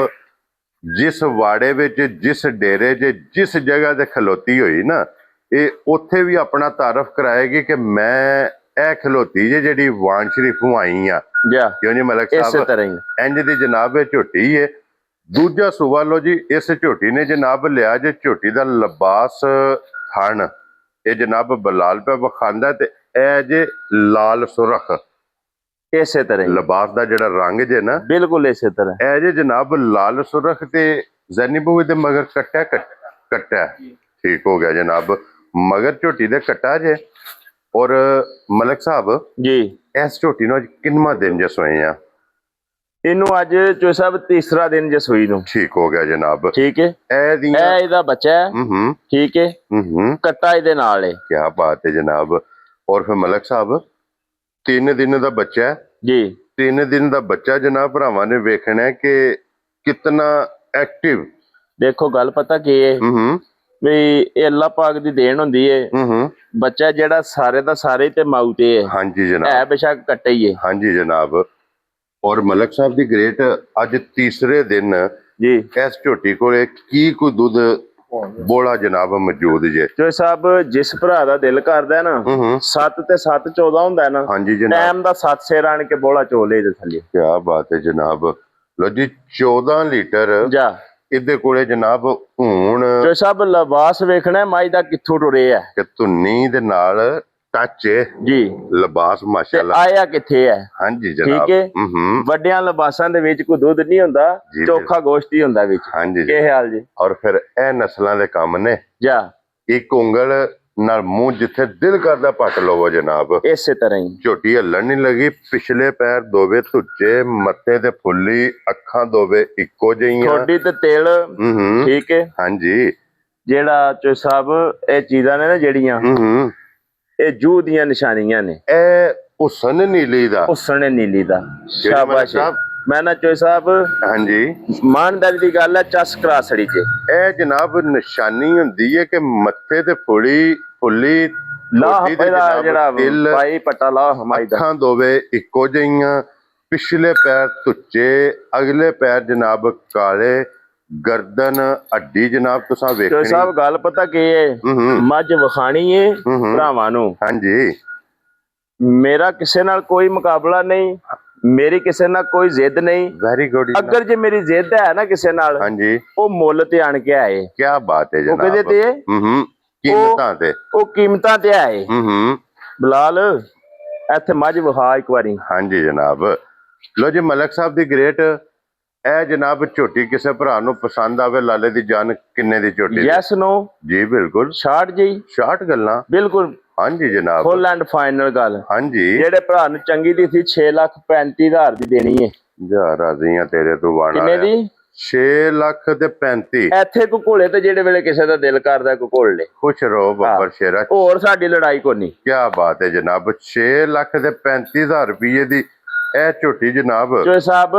ਜਿਸ ਵਾੜੇ ਵਿੱਚ ਜਿਸ ਡੇਰੇ 'ਚ ਜਿਸ ਜਗ੍ਹਾ ਤੇ ਖਲੋਤੀ ਹੋਈ ਨਾ ਇਹ ਉੱਥੇ ਵੀ ਆਪਣਾ ਤਾਰਫ ਕਰਾਏਗੀ ਕਿ ਮੈਂ ਇਹ ਖਲੋਤੀ ਜੇ ਜਿਹੜੀ ਵਾਨ ਸ਼ਰੀਫੋਂ ਆਈ ਆ ਕਿਉਂ ਜੀ ਮਲਕ ਸਾਹਿਬ ਇੰਜ ਦੀ ਜਨਾਬ ਇਹ ਝੋਟੀ ਹੈ ਦੂਜਾ ਸੂਬਾ ਲੋ ਜੀ ਇਸ ਝੋਟੀ ਨੇ ਜਨਾਬ ਲਿਆ ਜੇ ਝੋਟੀ ਦਾ ਲਿਬਾਸ ਥਣ ਇਹ ਜਨਾਬ ਬਲਾਲ ਪੇ ਵਿਖਾਂਦਾ ਤੇ ਇਹ ਜੇ ਲਾਲ ਸੁਰਖ ਇਸੇ ਤਰ੍ਹਾਂ ਲਿਬਾਸ ਦਾ ਜਿਹੜਾ ਰੰਗ ਜੇ ਨਾ ਬਿਲਕੁਲ ਇਸੇ ਤਰ੍ਹਾਂ ਇਹ ਜੇ ਜਨਾਬ ਲਾਲ ਸੁਰਖ ਤੇ ਜ਼ੈਨੀਬੂ ਦੇ ਮਗਰ ਕੱਟਾ ਠੀਕ ਹੋ ਗਿਆ ਜਨਾਬ ਮਗਰ ਝੋਟੀ ਦੇ ਕੱਟਾ ਜੇ ਔਰ ਮਲਕ ਸਾਹਿਬ ਜੀ ਇਸ ਝੋਟੀ ਨੂੰ ਅੱਜ ਕਿੰਨਵਾਂ ਦਿਨ ਜੇ ਸੋਏ ਆ ਇਹਨੂੰ ਅੱਜ ਜੋ ਸਾਹਿਬ ਤੀਸਰਾ ਦਿਨ ਜੇ ਸੋਈ ਨੂੰ ਠੀਕ ਹੋ ਗਿਆ ਜਨਾਬ ਠੀਕ ਹੈ ਇਹ ਇਹਦਾ ਬੱਚਾ ਹੈ ਠੀਕ ਹੈ ਕੱਟਾ ਇਹਦੇ ਨਾਲ ਹੈ ਕੀ ਬਾਤ ਹੈ ਜਨਾਬ ਔਰ ਫਿਰ ਮਲਕ ਸਾਹਿਬ 3 ਦਿਨ ਦਾ ਬੱਚਾ ਜੀ 3 ਦਿਨ ਦਾ ਬੱਚਾ ਜਨਾਬ ਭਰਾਵਾਂ ਨੇ ਵੇਖਣਾ ਕਿ ਕਿਤਨਾ ਐਕਟਿਵ ਦੇਖੋ ਗੱਲ ਪਤਾ ਕੀ ਹੈ ਵੀ ਇਹ ਅੱਲਾਹ ਪਾਕ ਦੀ ਦੇਣ ਹੁੰਦੀ ਏ ਬੱਚਾ ਜਿਹੜਾ ਸਾਰੇ ਦਾ ਸਾਰੇ ਤੇ ਮਾਊ ਤੇ ਹੈ ਹਾਂਜੀ ਜਨਾਬ ਹੈ ਬੇਸ਼ੱਕ ਕੱਟੇ ਹੀ ਹੈ ਹਾਂਜੀ ਜਨਾਬ ਔਰ ਮਲਕ ਸਾਹਿਬ ਦੀ ਗ੍ਰੇਟ ਅੱਜ ਤੀਸਰੇ ਦਿਨ ਜੀ ਇਸ ਝੋਟੀ ਕੋਲੇ ਕੀ ਕੋਈ ਦੁੱਧ ਬੋਲਾ ਜਨਾਬ ਮੌਜੂਦ ਜੇ ਜੋ ਸਾਹਿਬ ਜਿਸ ਭਰਾ ਦਾ ਦਿਲ ਕਰਦਾ ਨਾ 7 ਤੇ 7 14 ਹੁੰਦਾ ਨਾ ਹਾਂਜੀ ਜਨਾਬ ਟਾਈਮ ਦਾ 7 ਸੇਰ ਆਣ ਕੇ ਬੋਲਾ ਚੋਲੇ ਦੇ ਥੱਲੇ ਕੀ ਬਾਤ ਹੈ ਜਨਾਬ ਲੋ ਜੀ 14 ਲੀਟਰ ਜਾ ਇਹਦੇ ਕੋਲੇ ਜਨਾਬ ਹੁਣ ਜੋ ਸਾਹਿਬ ਲਿਬਾਸ ਵੇਖਣਾ ਮਾਈ ਦਾ ਕਿੱਥੋਂ ਟੁਰੇ ਆ ਕਿ ਧੁੰਨੀ ਦੇ ਨਾਲ ਟੱਚ ਜੀ ਲਿਬਾਸ ਮਾਸ਼ਾਅੱਲਾ ਆਇਆ ਕਿੱਥੇ ਹੈ ਹਾਂਜੀ ਜਨਾਬ ਠੀਕ ਹੈ ਵੱਡਿਆਂ ਲਿਬਾਸਾਂ ਦੇ ਵਿੱਚ ਕੋਈ ਦੁੱਧ ਨਹੀਂ ਹੁੰਦਾ ਚੋਖਾ ਗੋਸ਼ਤ ਹੀ ਹੁੰਦਾ ਵਿੱਚ ਹਾਂਜੀ ਕੀ ਹਾਲ ਜੀ ਔਰ ਫਿਰ ਇਹ ਨਸਲਾਂ ਦੇ ਕੰਮ ਨੇ ਜਾ ਇੱਕ ਉਂਗਲ ਨਾਲ ਮੂੰਹ ਜਿੱਥੇ ਦਿਲ ਕਰਦਾ ਪੱਟ ਲਵੋ ਜਨਾਬ ਇਸੇ ਤਰ੍ਹਾਂ ਹੀ ਝੋਟੀ ਹੱਲਣ ਨਹੀਂ ਲੱਗੀ ਪਿਛਲੇ ਪੈਰ ਦੋਵੇਂ ਧੁੱਚੇ ਮੱਥੇ ਤੇ ਫੁੱਲੀ ਅੱਖਾਂ ਦੋਵੇਂ ਇੱਕੋ ਜਿਹੀਆਂ ਥੋੜੀ ਤੇ ਤੇਲ ਠੀਕ ਹੈ ਹਾਂਜੀ ਜਿਹੜਾ ਚੋ ਸਾਹਿਬ ਇਹ ਚੀਜ਼ਾਂ ਨੇ ਨਾ ਜਿਹੜੀਆਂ ਇਹ ਜੂਹ ਦੀਆਂ ਨਿਸ਼ਾਨੀਆਂ ਨੇ ਇਹ ਹੁਸਨ ਨੀਲੀ ਦਾ ਹੁਸਨ ਨੀਲੀ ਦਾ ਸ਼ਾਬਾਸ਼ ਮੈਂ ਨਾ ਚੋ ਸਾਹਿਬ ਹਾਂਜੀ ਮਾਨਦਾਰੀ ਦੀ ਗੱਲ ਹੈ ਚਸ ਕਰਾਸੜੀ ਚ ਇਹ ਜਨਾਬ ਨਿਸ਼ਾਨੀ ਹੁੰਦੀ ਹੈ ਕਿ ਮੱਥੇ ਤੇ ਫੁੱਲੀ ਲਾਹ ਇਹਦਾ ਜਿਹੜਾ ਭਾਈ ਪਟਾ ਲਾਹ ਹਮਾਈ ਦਾ ਅੱਖਾਂ ਦੋਵੇਂ ਇੱਕੋ ਜਿਹੀਆਂ ਪਿਛਲੇ ਪੈਰ ਧੁੱਚੇ ਅਗਲੇ ਪੈਰ ਜਨਾਬ ਕਾਲੇ ਗਰਦਨ ਹੱਡੀ ਜਨਾਬ ਤੁਸੀਂ ਵੇਖਣੀ ਸਾਹਿਬ ਗੱਲ ਪਤਾ ਕੀ ਹੈ ਮੱਝ ਵਿਖਾਣੀ ਹੈ ਭਰਾਵਾਂ ਨੂੰ ਹਾਂਜੀ ਮੇਰਾ ਕਿਸੇ ਨਾਲ ਕੋਈ ਮੁਕਾਬਲਾ ਨਹੀਂ ਮੇਰੀ ਕਿਸੇ ਨਾਲ ਕੋਈ ਜ਼ਿੱਦ ਨਹੀਂ ਵੈਰੀ ਗੁੱਡ ਅਗਰ ਜੇ ਮੇਰੀ ਜ਼ਿੱਦ ਹੈ ਨਾ ਕਿਸੇ ਨਾਲ ਹਾਂਜੀ ਉਹ ਮੁੱਲ ਤੇ ਆਣ ਕੇ ਆਏ ਕੀ ਬਾਤ ਹੈ ਜਨਾਬ ਉਹ ਕਿਹਦੇ ਤੇ ਕੀਮਤਾਂ ਤੇ ਉਹ ਕੀਮਤਾਂ ਤੇ ਆਏ ਬਲਾਲ ਇੱਥੇ ਮੱਝ ਵਿਖਾ ਇੱਕ ਵਾਰੀ ਹਾਂਜੀ ਜਨਾਬ ਲੋ ਜੀ ਮਲਕ ਸਾਹਿਬ ਦੀ ਗ੍ਰੇਟ ਇਹ ਜਨਾਬ ਝੋਟੀ ਕਿਸੇ ਭਰਾ ਨੂੰ ਪਸੰਦ ਆਵੇ ਲਾਲੇ ਦੀ ਜਾਨ ਕਿੰਨੇ ਦੀ ਝੋਟੀ ਯੈਸ ਨੋ ਜੀ ਬਿਲਕੁਲ 60 ਜੀ 60 ਗੱਲਾਂ ਬਿਲਕੁਲ ਹਾਂਜੀ ਜਨਾਬ ਫੁੱਲ ਐਂਡ ਫਾਈਨਲ ਗੱਲ ਹਾਂਜੀ ਜਿਹੜੇ ਭਰਾ ਨੂੰ ਚੰਗੀ ਦੀ ਸੀ 6,35,000 ਦੀ ਦੇਣੀ ਹੈ ਜਾ ਰਾਜ਼ੀਆਂ ਤੇਰੇ ਤੋਂ ਬਾਣਾ ਕਿੰਨੇ ਦੀ 6 ਲੱਖ ਤੇ 35 ਇੱਥੇ ਕੋ ਘੋਲੇ ਤੇ ਜਿਹੜੇ ਵੇਲੇ ਕਿਸੇ ਦਾ ਦਿਲ ਕਰਦਾ ਕੋ ਘੋਲ ਲੈ ਖੁਸ਼ ਰਹੋ ਬੱਬਰ ਸ਼ੇਰਾ ਹੋਰ ਸਾਡੀ ਲੜਾਈ ਕੋ ਨਹੀਂ ਕੀ ਬਾਤ ਹੈ ਜਨਾਬ 6 ਲੱਖ ਤੇ 35,000 ਰੁਪਏ ਦੀ ਇਹ ਝੋਟੀ ਜਨਾਬ ਜੋ ਸਾਹਿਬ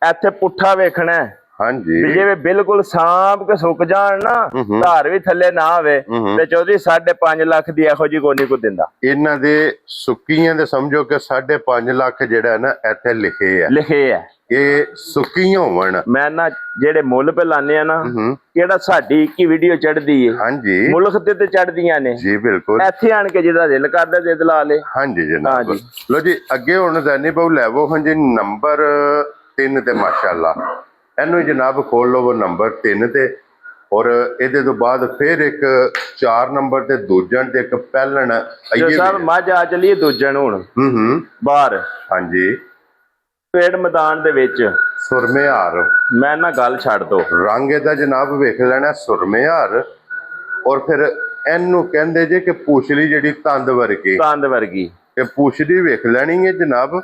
ਇੱਥੇ ਪੁੱਠਾ ਵੇਖਣਾ ਹਾਂਜੀ ਜਿਵੇਂ ਬਿਲਕੁਲ ਸਾਂਭ ਕੇ ਸੁੱਕ ਜਾਣ ਨਾ ਧਾਰ ਵੀ ਥੱਲੇ ਨਾ ਆਵੇ ਤੇ ਚੌਧਰੀ 5.5 ਲੱਖ ਦੀ ਇਹੋ ਜੀ ਕੋਨੀ ਕੋ ਦਿੰਦਾ ਇਹਨਾਂ ਦੇ ਸੁੱਕੀਆਂ ਦੇ ਸਮਝੋ ਕਿ 5.5 ਲੱਖ ਜਿਹੜਾ ਨਾ ਇੱਥੇ ਲਿਖੇ ਆ ਇਹ ਸੁੱਕੀਆਂ ਹੋਵਣ। ਮੈਂ ਨਾ ਜਿਹੜੇ ਮੁੱਲ ਪੇ ਲਾਣੇ ਆ ਨਾ, ਕਿਹੜਾ ਸਾਡੀ ਇੱਕ ਹੀ ਵੀਡੀਓ ਚੜਦੀ ਏ, ਹਾਂਜੀ ਮੁਲਕ ਤੇ ਚੜਦੀਆਂ ਨੇ ਜੀ ਬਿਲਕੁਲ। ਇੱਥੇ ਆਣ ਕੇ ਜਿਹਦਾ ਦਿਲ ਕਰਦਾ ਜਿੱਦ ਲਾ ਲੇ। ਹਾਂਜੀ ਜਨਾਬ। ਲੋ ਜੀ ਅੱਗੇ ਹੁਣ ਜ਼ੈਨੀ ਬਾਬੂ ਲੈਵੋ ਹਾਂ ਜੀ ਨੰਬਰ 3 ਤੇ ਮਾਸ਼ਾਅੱਲਾ ਇਹਨੂੰ ਜਨਾਬ ਖੋਲ ਲਵੋ ਨੰਬਰ 3 ਤੇ, ਔਰ ਇਹਦੇ ਤੋਂ ਬਾਅਦ ਫਿਰ ਇੱਕ 4 ਨੰਬਰ ਤੇ ਦੂਜਣ ਤੇ ਇੱਕ ਪਹਿਲਣ ਸਾਹਿਬ ਮੱਝ ਆ ਚਲੀਏ ਦੂਜਣ ਹੁਣ ਬਾਹਰ। ਹਾਂਜੀ ਪੇੜ ਮੈਦਾਨ ਦੇ ਵਿੱਚ ਸੁਰਮੇ ਹਾਰ। ਮੈਂ ਨਾ ਗੱਲ ਛੱਡ ਦੋ, ਰੰਗ ਇਹਦਾ ਜਨਾਬ ਵੇਖ ਲੈਣਾ ਸੁਰਮੇ ਹਾਰ, ਔਰ ਫਿਰ ਇਹਨੂੰ ਕਹਿੰਦੇ ਜੇ ਕਿ ਪੂਛਲੀ ਜਿਹੜੀ ਤੰਦ ਵਰਗੀ ਤੇ ਪੂਛਲੀ ਵੇਖ ਲੈਣੀ ਹੈ ਜਨਾਬ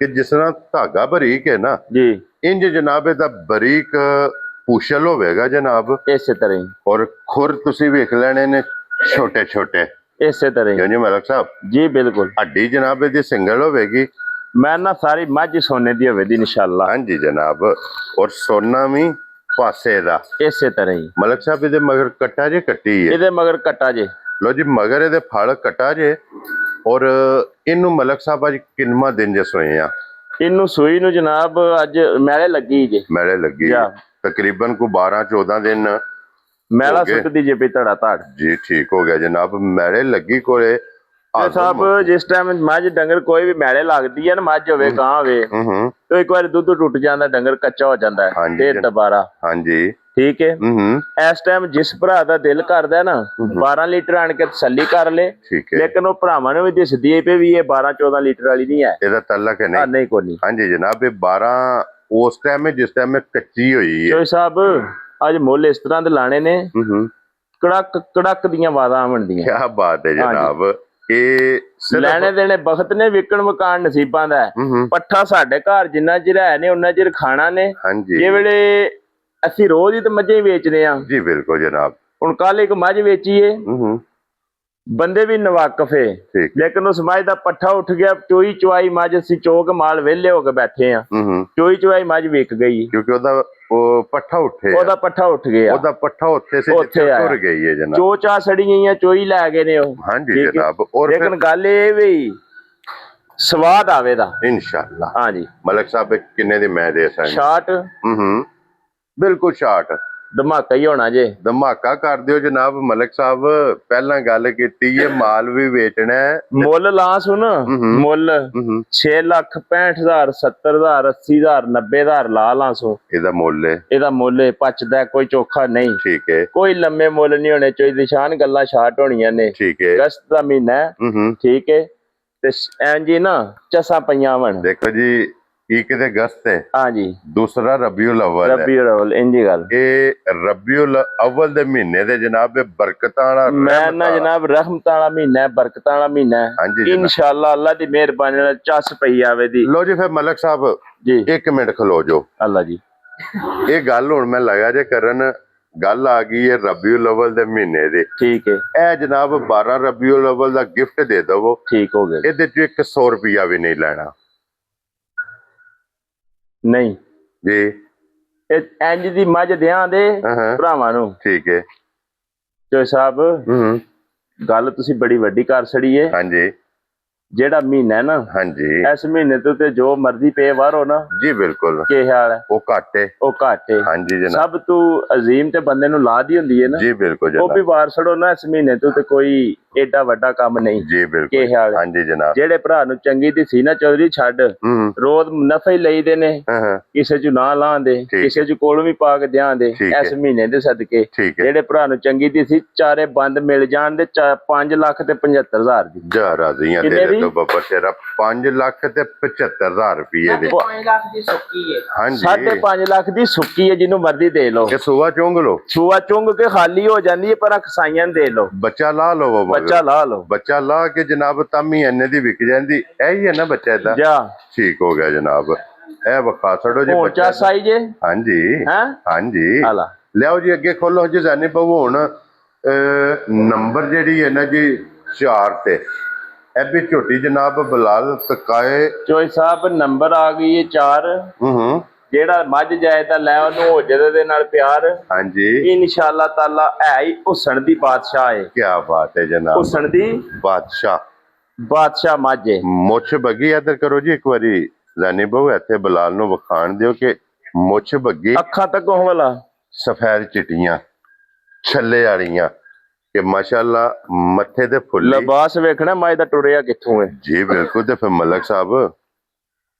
ਕਿ ਜਿਸ ਤਰ੍ਹਾਂ ਧਾਗਾ ਬਰੀਕ ਹੈ ਨਾ ਜੀ, ਇੰਜ ਜਨਾਬ ਇਹਦਾ ਬਰੀਕ ਪੂਛਲ ਹੋਵੇਗਾ ਜਨਾਬ, ਇਸੇ ਤਰ੍ਹਾਂ ਹੀ। ਔਰ ਖੁਰ ਤੁਸੀਂ ਵੇਖ ਲੈਣੇ ਨੇ ਛੋਟੇ ਛੋਟੇ, ਇਸੇ ਤਰ੍ਹਾਂ ਹੀ ਜੀ ਮਲਕ ਸਾਹਿਬ। ਜੀ ਬਿਲਕੁਲ। ਹੱਡੀ ਜਨਾਬ ਇਹਦੀ ਸਿੰਗਲ ਹੋਵੇਗੀ। ਮੈਂ ਨਾ ਸਾਰੀ ਮੱਝ ਸੋਨੇ ਦੀ ਹੋਵੇਗੀ ਇਨਸ਼ਾਅੱਲਾ। ਹਾਂਜੀ ਜਨਾਬ, ਔਰ ਸੋਨਾ ਵੀ ਪਾਸੇ ਦਾ ਇਸੇ ਤਰ੍ਹਾਂ ਹੀ। ਮਲਕ ਸਾਹਿਬ ਇਹਦੇ ਮਗਰ ਕੱਟਾ ਜੇ ਕੱਟੀ ਹੈ, ਇਹਦੇ ਮਗਰ ਕੱਟਾ ਜੇ। ਲੋ ਜੀ ਮਗਰ ਇਹਦੇ ਫਲ ਕੱਟਾ ਜੇ, ਔਰ ਇਹਨੂੰ ਮਲਕ ਸਾਹਿਬ ਅੱਜ ਕਿੰਨਵਾਂ ਦਿਨ ਜੇ ਸੋਏ ਆ? ਇਹਨੂੰ ਸੂਈ ਨੂੰ ਜਨਾਬ ਅੱਜ ਮੈਲੇ ਲੱਗੀ ਜੇ। ਮੈਲੇ ਲੱਗੀ ਤਕਰੀਬਨ ਕੋ 12-14 ਦਿਨ ਮੈਲਾ ਸੁੱਟਦੀ ਜੇ ਪਈ ਧੜਾ ਧੜ ਜੀ। ਠੀਕ ਹੋ ਗਿਆ ਜਨਾਬ। ਮੈਲੇ ਲੱਗੀ ਕੋਲੇ ਸਾਹਿਬ ਜਿਸ ਟਾਈਮ ਮੱਝ ਡੰਗਰ ਕੋਈ ਵੀ ਮੈਲੇ ਲੱਗਦੀ ਹੈ ਨਾ, ਮੱਝ ਹੋਵੇ ਗਾਂ ਹੋਵੇ, ਤੇ ਇੱਕ ਵਾਰੀ ਦੁੱਧ ਟੁੱਟ ਜਾਂਦਾ, ਡੰਗਰ ਕੱਚਾ ਹੋ ਜਾਂਦਾ ਹੈ ਦੁਬਾਰਾ। ਹਾਂਜੀ ਠੀਕ ਹੈ। ਇਸ ਟਾਈਮ ਜਿਸ ਭਰਾ ਦਾ ਦਿਲ ਕਰਦਾ ਨਾ 12 ਲੀਟਰ ਆਣ ਕੇ ਤਸੱਲੀ ਕਰ ਲੇ, ਲੇਕਿਨ ਉਹ ਭਰਾਵਾਂ ਨੂੰ ਵੀ ਦਿਸਦੀ ਹੈ ਵੀ ਇਹ 12-14 ਲੀਟਰ ਵਾਲੀ ਨਹੀਂ ਹੈ। ਇਹਦਾ ਤਲਕ ਹੈ ਨਹੀਂ ਕੋਈ ਨਹੀਂ। ਹਾਂਜੀ ਜਨਾਬ ਇਹ 12 ਉਸ ਟਾਈਮ ਜਿਸ ਟਾਈਮ ਕੱਚੀ ਹੋਈ ਹੈ। ਸਾਹਿਬ ਅੱਜ ਮੁੱਲ ਇਸ ਤਰ੍ਹਾਂ ਦੇ ਲਾਣੇ ਨੇ, ਕੜਕ ਕੜਕ ਦੀਆਂ ਆਵਾਜ਼ਾਂ ਬਣਦੀਆਂ। ਕੀ ਬਾਤ ਹੈ ਜਨਾਬ। ਇਹ ਲੈਣੇ ਦੇਣੇ ਬਖਤ ਨੇ, ਵਿਕਣ ਮਕਾਨ ਨਸੀਬਾਂ ਦਾ। ਪੱਠਾ ਸਾਡੇ ਘਰ ਜਿੰਨਾ ਚਿਰ ਹੈ ਨੇ ਉਹਨਾਂ ਚਿਰ ਖਾਣਾ ਨੇ। ਇਹ ਵੇਲੇ ਅਸੀਂ ਰੋਜ਼ ਹੀ ਤਾਂ ਮੱਝਾਂ ਹੀ ਵੇਚਦੇ ਆ ਜੀ। ਬਿਲਕੁਲ ਜਨਾਬ। ਹੁਣ ਕੱਲ ਇੱਕ ਮੱਝ ਵੇਚੀਏ, ਬੰਦੇ ਵੀ ਨਵਾਕਫ ਏ, ਲੇਕਿਨ ਉਸ ਮੱਝ ਦਾ ਪੱਠਾ ਉੱਠ ਗਿਆ, ਚੋਈ ਚੁਆਈ ਮੱਝ, ਅਸੀਂ ਚੋਕ ਮਾਲ ਵਿਹਲੇ ਹੋ ਕੇ ਬੈਠੇ ਆ, ਚੋਈ ਚੁਆਈ ਮੱਝ ਵਿਕ ਗਈ ਕਿਉਂਕਿ ਉਹਦਾ ਪੱਠਾ ਉੱਠੇ, ਉਹਦਾ ਪੱਠਾ ਉੱਠ ਗਿਆ, ਉਹਦਾ ਪੱਠਾ ਉੱਥੇ ਸੀ ਜਿੱਥੇ ਟੁਰ ਗਈ ਹੈ ਜਨਾਬ। ਚੋਚਾ ਸੜੀ ਗਈਆਂ, ਚੋਈ ਲੈ ਗਏ ਨੇ ਉਹ। ਹਾਂਜੀ ਜਨਾਬ। ਔਰ ਲੇਕਿਨ ਗੱਲ ਇਹ ਵੀ ਸਵਾਦ ਆਵੇ ਦਾ ਇਨਸ਼ਾਅੱਲਾ। ਹਾਂਜੀ ਮਲਕ ਸਾਹਿਬ ਕਿੰਨੇ ਦੀ ਮੈਂ ਦੇ ਸਕਦਾ? 60। ਬਿਲਕੁਲ 60। ਧਮਾਕਾ ਹੀ ਹੋਣਾ ਜੇ। ਧਮਾਕਾ ਕਰ ਦਿਓ ਜਨਾਬ। ਮਲਕ ਸਾਹਿਬ ਪਹਿਲਾਂ ਗੱਲ ਕੀਤੀ ਹੈ ਮਾਲ ਵੀ ਵੇਚਣਾ ਹੈ। ਮੁੱਲ ਲਾ ਸੁਣ, ਮੁੱਲ 6,65,000 70,000 80,000 90,000 ਲਾ ਸੋ। ਇਹਦਾ ਮੁੱਲ ਪਚਦਾ ਕੋਈ ਚੋਖਾ ਨਹੀਂ। ਠੀਕ ਹੈ। ਕੋਈ ਲੰਮੇ ਮੁੱਲ ਨਹੀਂ ਹੋਣੇ ਚਾਹੀਦੇ, ਨਿਸ਼ਾਨ ਗੱਲਾਂ ਛਾਟ ਹੋਣੀਆਂ ਨੇ। ਠੀਕ ਹੈ। ਅਗਸਤ ਦਾ ਮਹੀਨਾ ਹੈ। ਠੀਕ ਹੈ। ਤੇ ਇੰਜ ਹੀ ਨਾ ਚਸਾਂ ਪਈਆਂ ਵਣ। ਦੇਖੋ ਜੀ ਇੱਕ ਤੇ ਅਗਸਤ ਹੈ, ਹਾਂਜੀ, ਦੂਸਰਾ ਰਬੀਉਲ ਅਵਲ ਹੈ। ਰਬੀਉਲ ਅਵਲ ਇੰਜੀ ਗੱਲ। ਇਹ ਰਬੀਉਲ ਅਵਲ ਦੇ ਮਹੀਨੇ ਦੇ ਜਨਾਬ ਬਰਕਤਾਂ ਵਾਲਾ, ਮੈਂ ਨਾ ਜਨਾਬ ਰਹਿਮਤਾਂ ਵਾਲਾ ਮਹੀਨਾ ਹੈ, ਬਰਕਤਾਂ ਵਾਲਾ ਮਹੀਨਾ ਹੈ। ਇਨਸ਼ਾਅੱਲਾ ਅੱਲਾ ਦੀ ਮਿਹਰਬਾਨੀ ਨਾਲ ਚੱਸ ਪਈ ਆਵੇ ਦੀ। ਲੋ ਜੀ ਫਿਰ ਮਲਕ ਸਾਹਿਬ ਜੀ 1 ਮਿੰਟ ਖਲੋ ਜੋ। ਅੱਲਾ ਜੀ ਇਹ ਗੱਲ ਹੁਣ ਮੈਂ ਲਗਾ ਜੇ ਕਰਨ, ਗੱਲ ਆ ਗਈ ਹੈ ਰਬੀਉਲ ਅਵਲ ਦੇ ਮਹੀਨੇ ਦੀ। ਠੀਕ ਹੈ। ਇਹ ਜਨਾਬ 12 ਰਬੀਉਲ ਅਵਲ ਦਾ ਗਿਫਟ ਦੇ ਦਵੋ। ਠੀਕ ਹੋ ਗਿਆ। ਇਹਦੇ ਚ 100 ਰੁਪਇਆ ਵੀ ਨਹੀਂ ਲੈਣਾ। ਨਹੀਂ ਜੀ। ਇੰਜ ਦੀ ਮੱਝ ਦਿਆਂ ਦੇ ਭਰਾਵਾਂ ਨੂੰ। ਠੀਕ ਹੈ। ਚੋਈ ਸਾਹਿਬ ਗੱਲ ਤੁਸੀਂ ਬੜੀ ਵੱਡੀ ਕਰ ਛੜੀ ਏ। ਹਾਂਜੀ। ਜਿਹੜਾ ਮਹੀਨਾ ਨਾ, ਹਾਂਜੀ, ਇਸ ਮਹੀਨੇ ਤੋਂ ਤੇ ਜੋ ਮਰਜ਼ੀ ਪੇ ਵਾਰੋ ਨਾ ਜੀ। ਬਿਲਕੁਲ। ਕੀ ਹਾਲ ਹੈ? ਉਹ ਘਾਟੇ, ਉਹ ਘਾਟੇ। ਹਾਂਜੀ ਜਨਾਬ। ਸਭ ਤੋਂ ਅਜ਼ੀਮ ਤੇ ਬੰਦੇ ਨੂੰ ਲਾਦ ਹੀ ਹੁੰਦੀ ਹੈ ਨਾ ਜੀ। ਬਿਲਕੁਲ। ਉਹ ਵੀ ਵਾਰ ਛੜੋ ਨਾ ਇਸ ਮਹੀਨੇ ਤੋਂ ਤੇ ਕੋਈ ਏਡਾ ਵੱਡਾ ਕੰਮ ਨਹੀਂ ਜੀ। ਬਿਲਕੁਲ। ਕੀ ਹਾਲ ਹੈ? ਹਾਂਜੀ ਜਨਾਬ। ਜਿਹੜੇ ਭਰਾ ਨੂੰ ਚੰਗੀ ਦੀ ਸੀ ਨਾ ਚੌਧਰੀ ਛੱਡ, ਰੋਜ਼ ਨਫੇ ਹੀ ਲਈ ਦੇ ਨੇ, ਕਿਸੇ ਚ ਨਾ ਲਾਂਦੇ, ਕਿਸੇ ਚ ਕੋਲ ਵੀ ਪਾ ਕੇ ਦਿਆਂਦੇ ਇਸ ਮਹੀਨੇ ਦੇ ਸਦਕੇ। ਜਿਹੜੇ ਭਰਾ ਨੂੰ ਚੰਗੀ ਦੀ ਸੀ ਚਾਰੇ ਬੰਦ ਮਿਲ ਜਾਣ ਦੇ 5,75,000 ਦੀ। ਜਾ ਰਾਜ਼ੀਆਂ ਦੇ ਦੋ ਬੱਬਾ ਤੇਰਾ 5,75,000 ਰੁਪਏ ਦੇ। 5 ਲੱਖ ਦੀ ਸੁੱਕੀ ਹੈ। ਹਾਂਜੀ 5.5 ਲੱਖ ਦੀ ਸੁੱਕੀ ਹੈ, ਜਿਹਨੂੰ ਮਰਜ਼ੀ ਦੇ ਲਓ। ਇਹ ਸੂਆ ਚੁੰਗ ਲਓ। ਸੂਆ ਚੁੰਗ ਕੇ ਖਾਲੀ ਹੋ ਜਾਂਦੀ ਹੈ, ਪਰ ਖਸਾਈਆਂ ਦੇ ਲਓ। ਬੱਚਾ ਲਾ ਲਓ। ਬੱਚਾ ਲਾ ਲਓ। ਬੱਚਾ ਲਾ ਕੇ ਜਨਾਬ ਤਾਮੀ ਇੰਨੇ ਦੀ ਵਿਕ ਜਾਂਦੀ। ਇਹੀ ਹੈ ਨਾ ਬੱਚਾ ਇਹਦਾ। ਜਾ ਠੀਕ ਹੋ ਗਿਆ ਜਨਾਬ। ਇਹ ਵਿਖਾ ਛੜੋ ਜੀ ਬੱਚਾ ਸਾਈ ਜੇ। ਹਾਂਜੀ ਹਾਂਜੀ ਲਿਆਓ ਜੀ ਅੱਗੇ ਖੋਲੋ ਜੀ। ਜਾਨੀ ਪਵੋ ਹੁਣ ਨੰਬਰ ਜਿਹੜੀ ਹੈ ਨਾ ਜੀ 4 ਤੇ ਇਹ ਵੀ ਝੋਟੀ ਜਨਾਬ ਬਲਾਲ ਤਕਾਏ ਚੋਈ ਸਾਹਿਬ ਨੰਬਰ ਆ ਗਈ ਹੈ 4। ਜਿਹੜਾ ਮੱਝ ਜਾਏ ਤਾਂ ਲੈ ਉਹਨੂੰ ਹੋ ਜਦੇ ਦੇ ਨਾਲ ਪਿਆਰ। ਹਾਂਜੀ ਇਨਸ਼ਾਅੱਲਾ ਤਾਲਾ ਹੈ ਹੀ ਹੁਸਨ ਦੀ ਬਾਦਸ਼ਾਹ ਹੈ। ਕੀ ਬਾਤ ਹੈ ਜਨਾਬ। ਹੁਸਨ ਦੀ ਬਾਦਸ਼ਾਹ ਮੱਝ ਹੈ। ਮੁੱਛ ਬਗੀ ਇੱਧਰ ਕਰੋ ਜੀ ਇੱਕ ਵਾਰੀ। ਜਾਨੀ ਬਹੁ ਇੱਥੇ ਬਲਾਲ ਨੂੰ ਵਿਖਾਣ ਦਿਓ ਕਿ ਮੁੱਛ ਬੱਗੀ, ਅੱਖਾਂ ਤੱਕ ਉਹ ਵਾਲਾ ਸਫੈਦ ਚਿੱਟੀਆਂ ਛੱਲੇ ਵਾਲੀਆਂ, ਕਿ ਮਾਸ਼ਾਅੱਲਾ ਮੱਥੇ ਤੇ ਫੁੱਲੀ। ਲਿਬਾਸ ਵੇਖਣਾ ਮੱਝ ਦਾ ਟੁਰਿਆ ਕਿੱਥੋਂ ਹੈ। ਜੀ ਬਿਲਕੁਲ। ਤੇ ਫਿਰ ਮਲਕ ਸਾਹਿਬ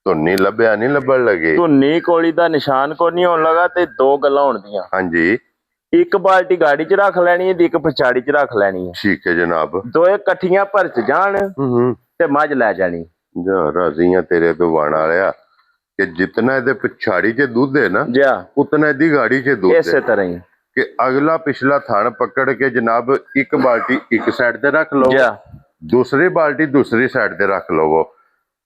ਧੁੰਨੀ ਲੱਭਿਆ ਨਹੀਂ ਲੱਭਣ ਲੱਗੇ। ਧੁੰਨੀ ਕੋਲੀ ਦਾ ਨਿਸ਼ਾਨ ਕੋ ਨਹੀਂ ਹੋਣ ਲਗਾ ਤੇ ਦੋ ਗੱਲਾਂ ਹੋਣਗੀਆਂ। ਹਾਂਜੀ। ਇੱਕ ਬਾਲਟੀ ਗਾੜੀ 'ਚ ਰੱਖ ਲੈਣੀ ਹੈ ਤੇ ਇੱਕ ਪਛਾੜੀ 'ਚ ਰੱਖ ਲੈਣੀ ਹੈ। ਠੀਕ ਹੈ ਜਨਾਬ। ਦੋਏ ਇਕੱਠੀਆਂ ਭਰ 'ਚ ਜਾਣ ਤੇ ਮੱਝ ਲੈ ਜਾਣੀ। ਜਾ ਰਾਜ਼ੀਆਂ ਤੇਰੇ ਤੋਂ ਵਾਣ ਵਾਲਿਆ ਕਿ ਜਿਤਨਾ ਇਹਦੇ ਪਿਛਾੜੀ 'ਚ ਦੁੱਧ ਹੈ ਨਾ ਉਤਨਾ ਇਹਦੀ ਗਾੜੀ 'ਚ ਦੁੱਧ ਹੈ। ਇਸੇ ਤਰ੍ਹਾਂ ਹੀ ਕਿ ਅਗਲਾ ਪਿਛਲਾ ਥਣ ਪਕੜ ਕੇ ਜਨਾਬ ਇੱਕ ਬਾਲਟੀ ਇੱਕ ਸਾਈਡ ਤੇ ਰੱਖ ਲਓ, ਦੂਸਰੀ ਬਾਲਟੀ ਦੂਸਰੀ ਸਾਈਡ ਤੇ ਰੱਖ ਲਵੋ।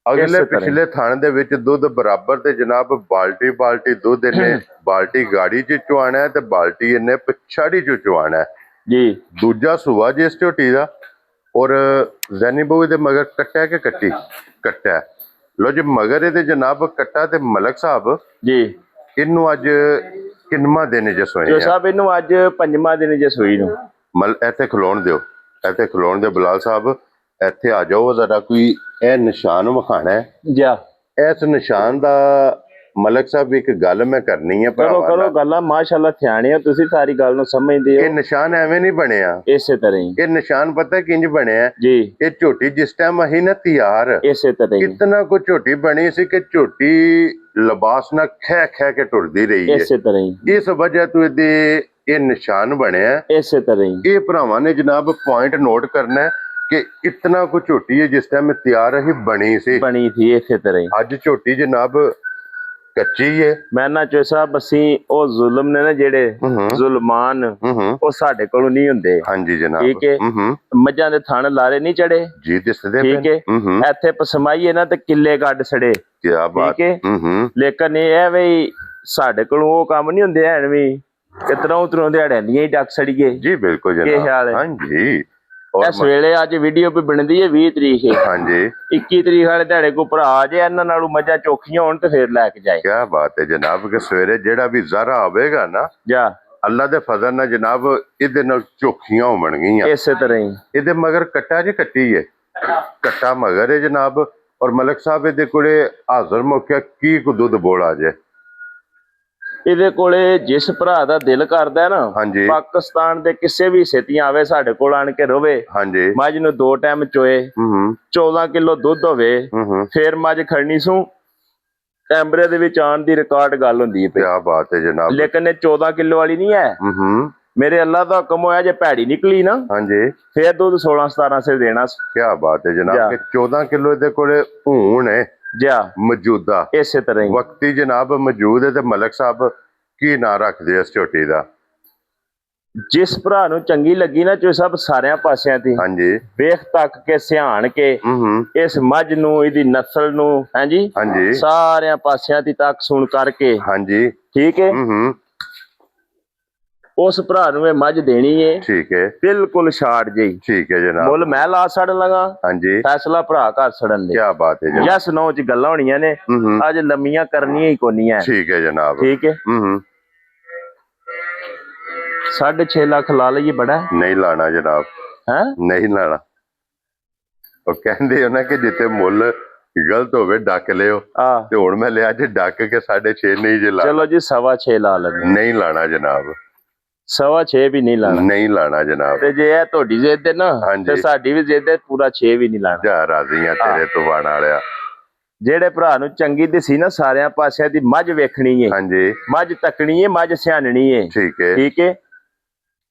ਅਗਲੇ ਪਿਛਲੇ ਥਣ ਦੇ ਵਿੱਚ ਦੁੱਧ ਬਰਾਬਰ ਤੇ ਜਨਾਬ ਬਾਲਟੀ ਬਾਲਟੀ ਦੁੱਧ ਇਹਨੇ ਬਾਲਟੀ ਗਾੜੀ 'ਚ ਚੁਆਣਾ ਤੇ ਬਾਲਟੀ ਇਹਨੇ ਪਿਛਾੜੀ 'ਚ ਚੁਆਣਾ ਜੀ। ਦੂਜਾ ਸੂਆ ਜੀ ਇਸ ਝੋਟੀ ਦਾ। ਔਰ ਜ਼ੈਨੀ ਬਹੂ ਦੇ ਮਗਰ ਕੱਟਿਆ ਕਿ ਕੱਟੀ? ਕੱਟਿਆ। ਲੋ ਜੀ ਮਗਰ ਇਹਦੇ ਜਨਾਬ ਕੱਟਾ ਤੇ ਮਲਕ ਸਾਹਿਬ ਜੀ ਇਹਨੂੰ ਅੱਜ ਕਿੰਨਵਾਂ ਦਿਨ ਜੇ ਸੋਏ? ਜੋ ਸਾਹਿਬ ਇਹਨੂੰ ਅੱਜ ਪੰਜਵਾਂ ਦਿਨ ਜੇ ਸੋਈ ਨੂੰ। ਇੱਥੇ ਖਲੋਣ ਦਿਓ, ਇੱਥੇ ਖਲੋਣ ਦਿਓ ਬਲਾਲ ਸਾਹਿਬ, ਇੱਥੇ ਆ ਜਾਓ ਜ਼ਰਾ। ਕੋਈ ਇਹ ਨਿਸ਼ਾਨ ਵਿਖਾਣਾ ਹੈ ਜਾ। ਇਸ ਨਿਸ਼ਾਨ ਦਾ ਮਲਕ ਸਾਹਿਬ ਇੱਕ ਗੱਲ ਮੈਂ ਕਰਨੀ ਹੈ। ਕਰੋ ਗੱਲਾਂ, ਮਾਸ਼ਾਅੱਲਾ ਸਿਆਣੇ ਹੋ ਤੁਸੀਂ, ਸਾਰੀ ਗੱਲ ਨੂੰ ਸਮਝਦੇ ਹੋ। ਇਹ ਨਿਸ਼ਾਨ ਐਵੇਂ ਨਹੀਂ ਬਣਿਆ, ਇਸੇ ਤਰ੍ਹਾਂ ਹੀ ਇਹ ਨਿਸ਼ਾਨ ਪਤਾ ਕਿੰਜ ਬਣਿਆ ਜੀ। ਇਹ ਝੋਟੀ ਜਿਸ ਟਾਈਮ ਅਹੀਂ ਨਾ ਤਿਆਰ, ਇਸੇ ਤਰ੍ਹਾਂ ਕਿਤਨਾ ਕੋ ਝੋਟੀ ਬਣੀ ਸੀ ਕਿ ਝੋਟੀ ਲਿਬਾਸ ਨਾਲ ਖਹਿ ਖਹਿ ਕੇ ਟੁਰਦੀ ਰਹੀ ਹੈ। ਇਸੇ ਤਰ੍ਹਾਂ ਹੀ ਇਸ ਵਜ੍ਹਾ ਤੋਂ ਇਹਦੇ ਇਹ ਨਿਸ਼ਾਨ ਬਣਿਆ। ਇਸੇ ਤਰ੍ਹਾਂ ਹੀ ਇਹ ਭਰਾਵਾਂ ਨੇ ਜਨਾਬ ਪੁਆਇੰਟ ਨੋਟ ਕਰਨਾ ਕਿ ਇਤਨਾ ਕੋ ਝੋਟੀ ਹੈ ਜਿਸ ਟਾਈਮ ਤਿਆਰ ਰਹੀ ਬਣੀ ਸੀ ਇਸੇ ਤਰ੍ਹਾਂ ਹੀ। ਅੱਜ ਝੋਟੀ ਜਨਾਬ ਕੱਚੀ ਹੈ। ਮੈਂ ਨਾ ਚੋ ਸਾਹਿਬ ਅਸੀਂ ਉਹ ਜ਼ੁਲਮ ਨੇ ਨਾ ਜਿਹੜੇ ਜ਼ੁਲਮਾਨ ਉਹ ਸਾਡੇ ਕੋਲੋਂ ਨਹੀਂ ਹੁੰਦੇ। ਹਾਂਜੀ ਜਨਾਬ। ਠੀਕ ਹੈ। ਮੱਝਾਂ ਦੇ ਥਣ ਲਾਰੇ ਨਹੀਂ ਚੜੇ ਜੀ ਦਿਸਦੇ। ਠੀਕ ਹੈ। ਇੱਥੇ ਪਸਮਾਈਏ ਨਾ ਤੇ ਕਿੱਲੇ ਗੱਡ ਸੜੇ। ਕੀ ਬਾਤ। ਠੀਕ ਹੈ। ਲੇਕਿਨ ਇਹ ਹੈ ਵੀ ਸਾਡੇ ਕੋਲੋਂ ਉਹ ਕੰਮ ਨਹੀਂ ਹੁੰਦੇ ਐਨ ਵੀ ਕਿਤਨਾ ਉਤਰੋਂ ਦਿਹਾੜਿਆਂ ਦੀਆਂ ਹੀ ਡੱਕ ਸੜੀਏ। ਜੀ ਬਿਲਕੁਲ ਜਨਾਬ। ਕੀ ਹਾਲ ਹੈ? ਹਾਂਜੀ। ਇਸ ਵੇਲੇ ਅੱਜ ਵੀਡੀਓ ਵੀ ਬਣਦੀ ਹੈ 20 ਤਰੀਕ ਹੈ। ਹਾਂਜੀ। 21 ਤਰੀਕ ਵਾਲੇ ਦਿਹਾੜੇ ਕੋ ਭਰਾ ਜੇ ਇਹਨਾਂ ਨਾਲੋਂ ਮੱਝਾਂ ਚੋਖੀਆਂ ਹੋਣ ਤੇ ਫੇਰ ਲੈ ਕੇ ਜਾਏ। ਕੀ ਬਾਤ ਹੈ ਜਨਾਬ। ਕਿ ਸਵੇਰੇ ਜਿਹੜਾ ਵੀ ਜ਼ਰਾ ਆਵੇਗਾ ਨਾ ਜਾ ਅੱਲਾ ਦੇ ਫਜ਼ਲ ਨਾਲ ਜਨਾਬ ਇਹਦੇ ਨਾਲ ਚੋਖੀਆਂ ਹੋਣਗੀਆਂ। ਇਸੇ ਤਰ੍ਹਾਂ ਹੀ ਇਹਦੇ ਮਗਰ ਕੱਟਾ ਜੀ ਕੱਟੀ ਹੈ, ਕੱਟਾ ਮਗਰ ਹੈ ਜਨਾਬ। ਔਰ ਮਲਕ ਸਾਹਿਬ ਇਹਦੇ ਕੋਲੇ ਹਾਜ਼ਰ ਮੌਕੇ ਕੀ ਕੁ ਦੁੱਧ ਬੋਲਾ ਜੇ? ਇਹਦੇ ਕੋਲੇ ਜਿਸ ਭਰਾ ਦਾ ਦਿਲ ਕਰਦਾ ਨਾ ਪਾਕਿਸਤਾਨ ਦੇ ਕਿਸੇ ਵੀ ਹਿੱਸੇ ਆਵੇ ਸਾਡੇ ਕੋਲ ਆਣ ਕੇ ਰਵੇ। ਹਾਂਜੀ। ਮੱਝ ਨੂੰ 2 ਟਾਈਮ ਚੋਏ 14 ਕਿਲੋ ਦੁੱਧ ਹੋਵੇ ਫੇਰ ਮੱਝ ਖੜਨੀ ਸੂ ਕੈਮਰੇ ਦੇ ਵਿੱਚ ਆਉਣ ਦੀ ਰਿਕਾਰਡ ਗੱਲ ਹੁੰਦੀ ਹੈ। ਕੀ ਬਾਤ ਹੈ ਜਨਾਬ। ਲੇਕਿਨ ਇਹ 14 ਕਿਲੋ ਵਾਲੀ ਨਹੀਂ ਹੈ। ਮੇਰੇ ਅੱਲਾ ਦਾ ਹੁਕਮ ਹੋਇਆ ਜੇ ਭੈੜੀ ਨਿਕਲੀ ਨਾ ਹਾਂਜੀ ਫੇਰ ਦੁੱਧ 16-17 ਸੇ ਦੇਣਾ। ਕੀ ਬਾਤ ਹੈ ਜਨਾਬ। ਕਿ 14 ਕਿਲੋ ਇਹਦੇ ਕੋਲੇ ਹੁਣ ਹੈ ਜਾ ਮੌਜੂਦਾ। ਇਸੇ ਤਰ੍ਹਾਂ ਹੀ ਵਕਤੀ ਜਨਾਬ ਮੌਜੂਦ ਹੈ। ਤੇ ਮਲਕ ਸਾਹਿਬ ਕੀ ਨਾਂ ਰੱਖਦੇ ਇਸ ਝੋਟੀ ਦਾ? ਜਿਸ ਭਰਾ ਨੂੰ ਚੰਗੀ ਲੱਗੀ ਨਾ ਜੋ ਸਭ ਸਾਰਿਆਂ ਪਾਸਿਆਂ ਤੇ ਹਾਂਜੀ ਵੇਖ ਤੱਕ ਕੇ ਸਿਆਣ ਕੇ ਇਸ ਮੱਝ ਨੂੰ ਇਹਦੀ ਨਸਲ ਨੂੰ ਹਾਂਜੀ ਸਾਰਿਆਂ ਪਾਸਿਆਂ ਦੀ ਤੱਕ ਸੁਣ ਕਰਕੇ ਹਾਂਜੀ ਠੀਕ ਹੈ ਉਸ ਭਰਾ ਨੂੰ ਇਹ ਮੱਝ ਦੇਣੀ ਹੈ। ਠੀਕ ਹੈ। ਬਿਲਕੁਲ ਛਾੜ ਜਿਹੀ। ਠੀਕ ਹੈ ਜਨਾਬ। ਮੁੱਲ ਮੈਂ ਲਾ ਛੱਡ ਲਗਾ। ਹਾਂਜੀ। ਫੈਸਲਾ ਭਰਾ ਘਰ ਛੜਨ ਦੇ। ਕੀ ਬਾਤ ਹੈ ਜੀ। ਯਸ ਨੋ ਚ ਗੱਲਾਂ ਹੋਣੀਆਂ ਨੇ ਅੱਜ ਲੰਮੀਆਂ ਕਰਨੀਆਂ ਹੀ ਕੋਨੀਆਂ। ਠੀਕ ਹੈ ਜਨਾਬ। ਠੀਕ ਹੈ। 6.5 ਲੱਖ ਲਾ ਲਈਏ ਬੜਾ? ਨਹੀਂ ਲਾਣਾ ਜਨਾਬ। ਹੈ ਨਹੀਂ ਲਾਣਾ। ਉਹ ਕਹਿੰਦੇ ਹੋ ਨਾ ਕਿ ਜਿੱਥੇ ਮੁੱਲ ਗਲਤ ਹੋਵੇ ਡੱਕ ਲਿਓ ਤੇ ਹੁਣ ਮੈਂ ਲਿਆ ਜੇ ਡੱਕ ਕੇ 6.5 ਨਹੀਂ ਜੇ ਲਾ। ਚਲੋ ਜੀ 6.25 ਲਾ ਲੈਂਦੇ। ਨਹੀਂ ਲਾਣਾ ਜਨਾਬ। 6.25 ਵੀ ਨਹੀਂ ਲਾਣਾ। ਨਹੀਂ ਲਾਣਾ ਜਨਾਬ। ਤੇ ਜੇ ਇਹ ਤੁਹਾਡੀ ਜ਼ਿੱਦ ਹੈ ਨਾ ਤੇ ਸਾਡੀ ਵੀ ਜ਼ਿੱਦ ਹੈ ਪੂਰਾ 6 ਵੀ ਨਹੀਂ ਲਾਣਾ। ਜਾ ਰਾਜ਼ੀ ਆ ਤੇਰੇ ਤੋਂ ਵਾਣ ਵਾਲਿਆ। ਜਿਹੜੇ ਭਰਾ ਨੂੰ ਚੰਗੀ ਦਿਸੀ ਨਾ ਸਾਰਿਆਂ ਪਾਸਿਆਂ ਦੀ ਮੱਝ ਵੇਖਣੀ ਹੈ ਹਾਂਜੀ ਮੱਝ ਤੱਕਣੀ ਹੈ ਮੱਝ ਸਿਆਣਨੀ ਹੈ। ਠੀਕ ਹੈ। ਠੀਕ ਹੈ।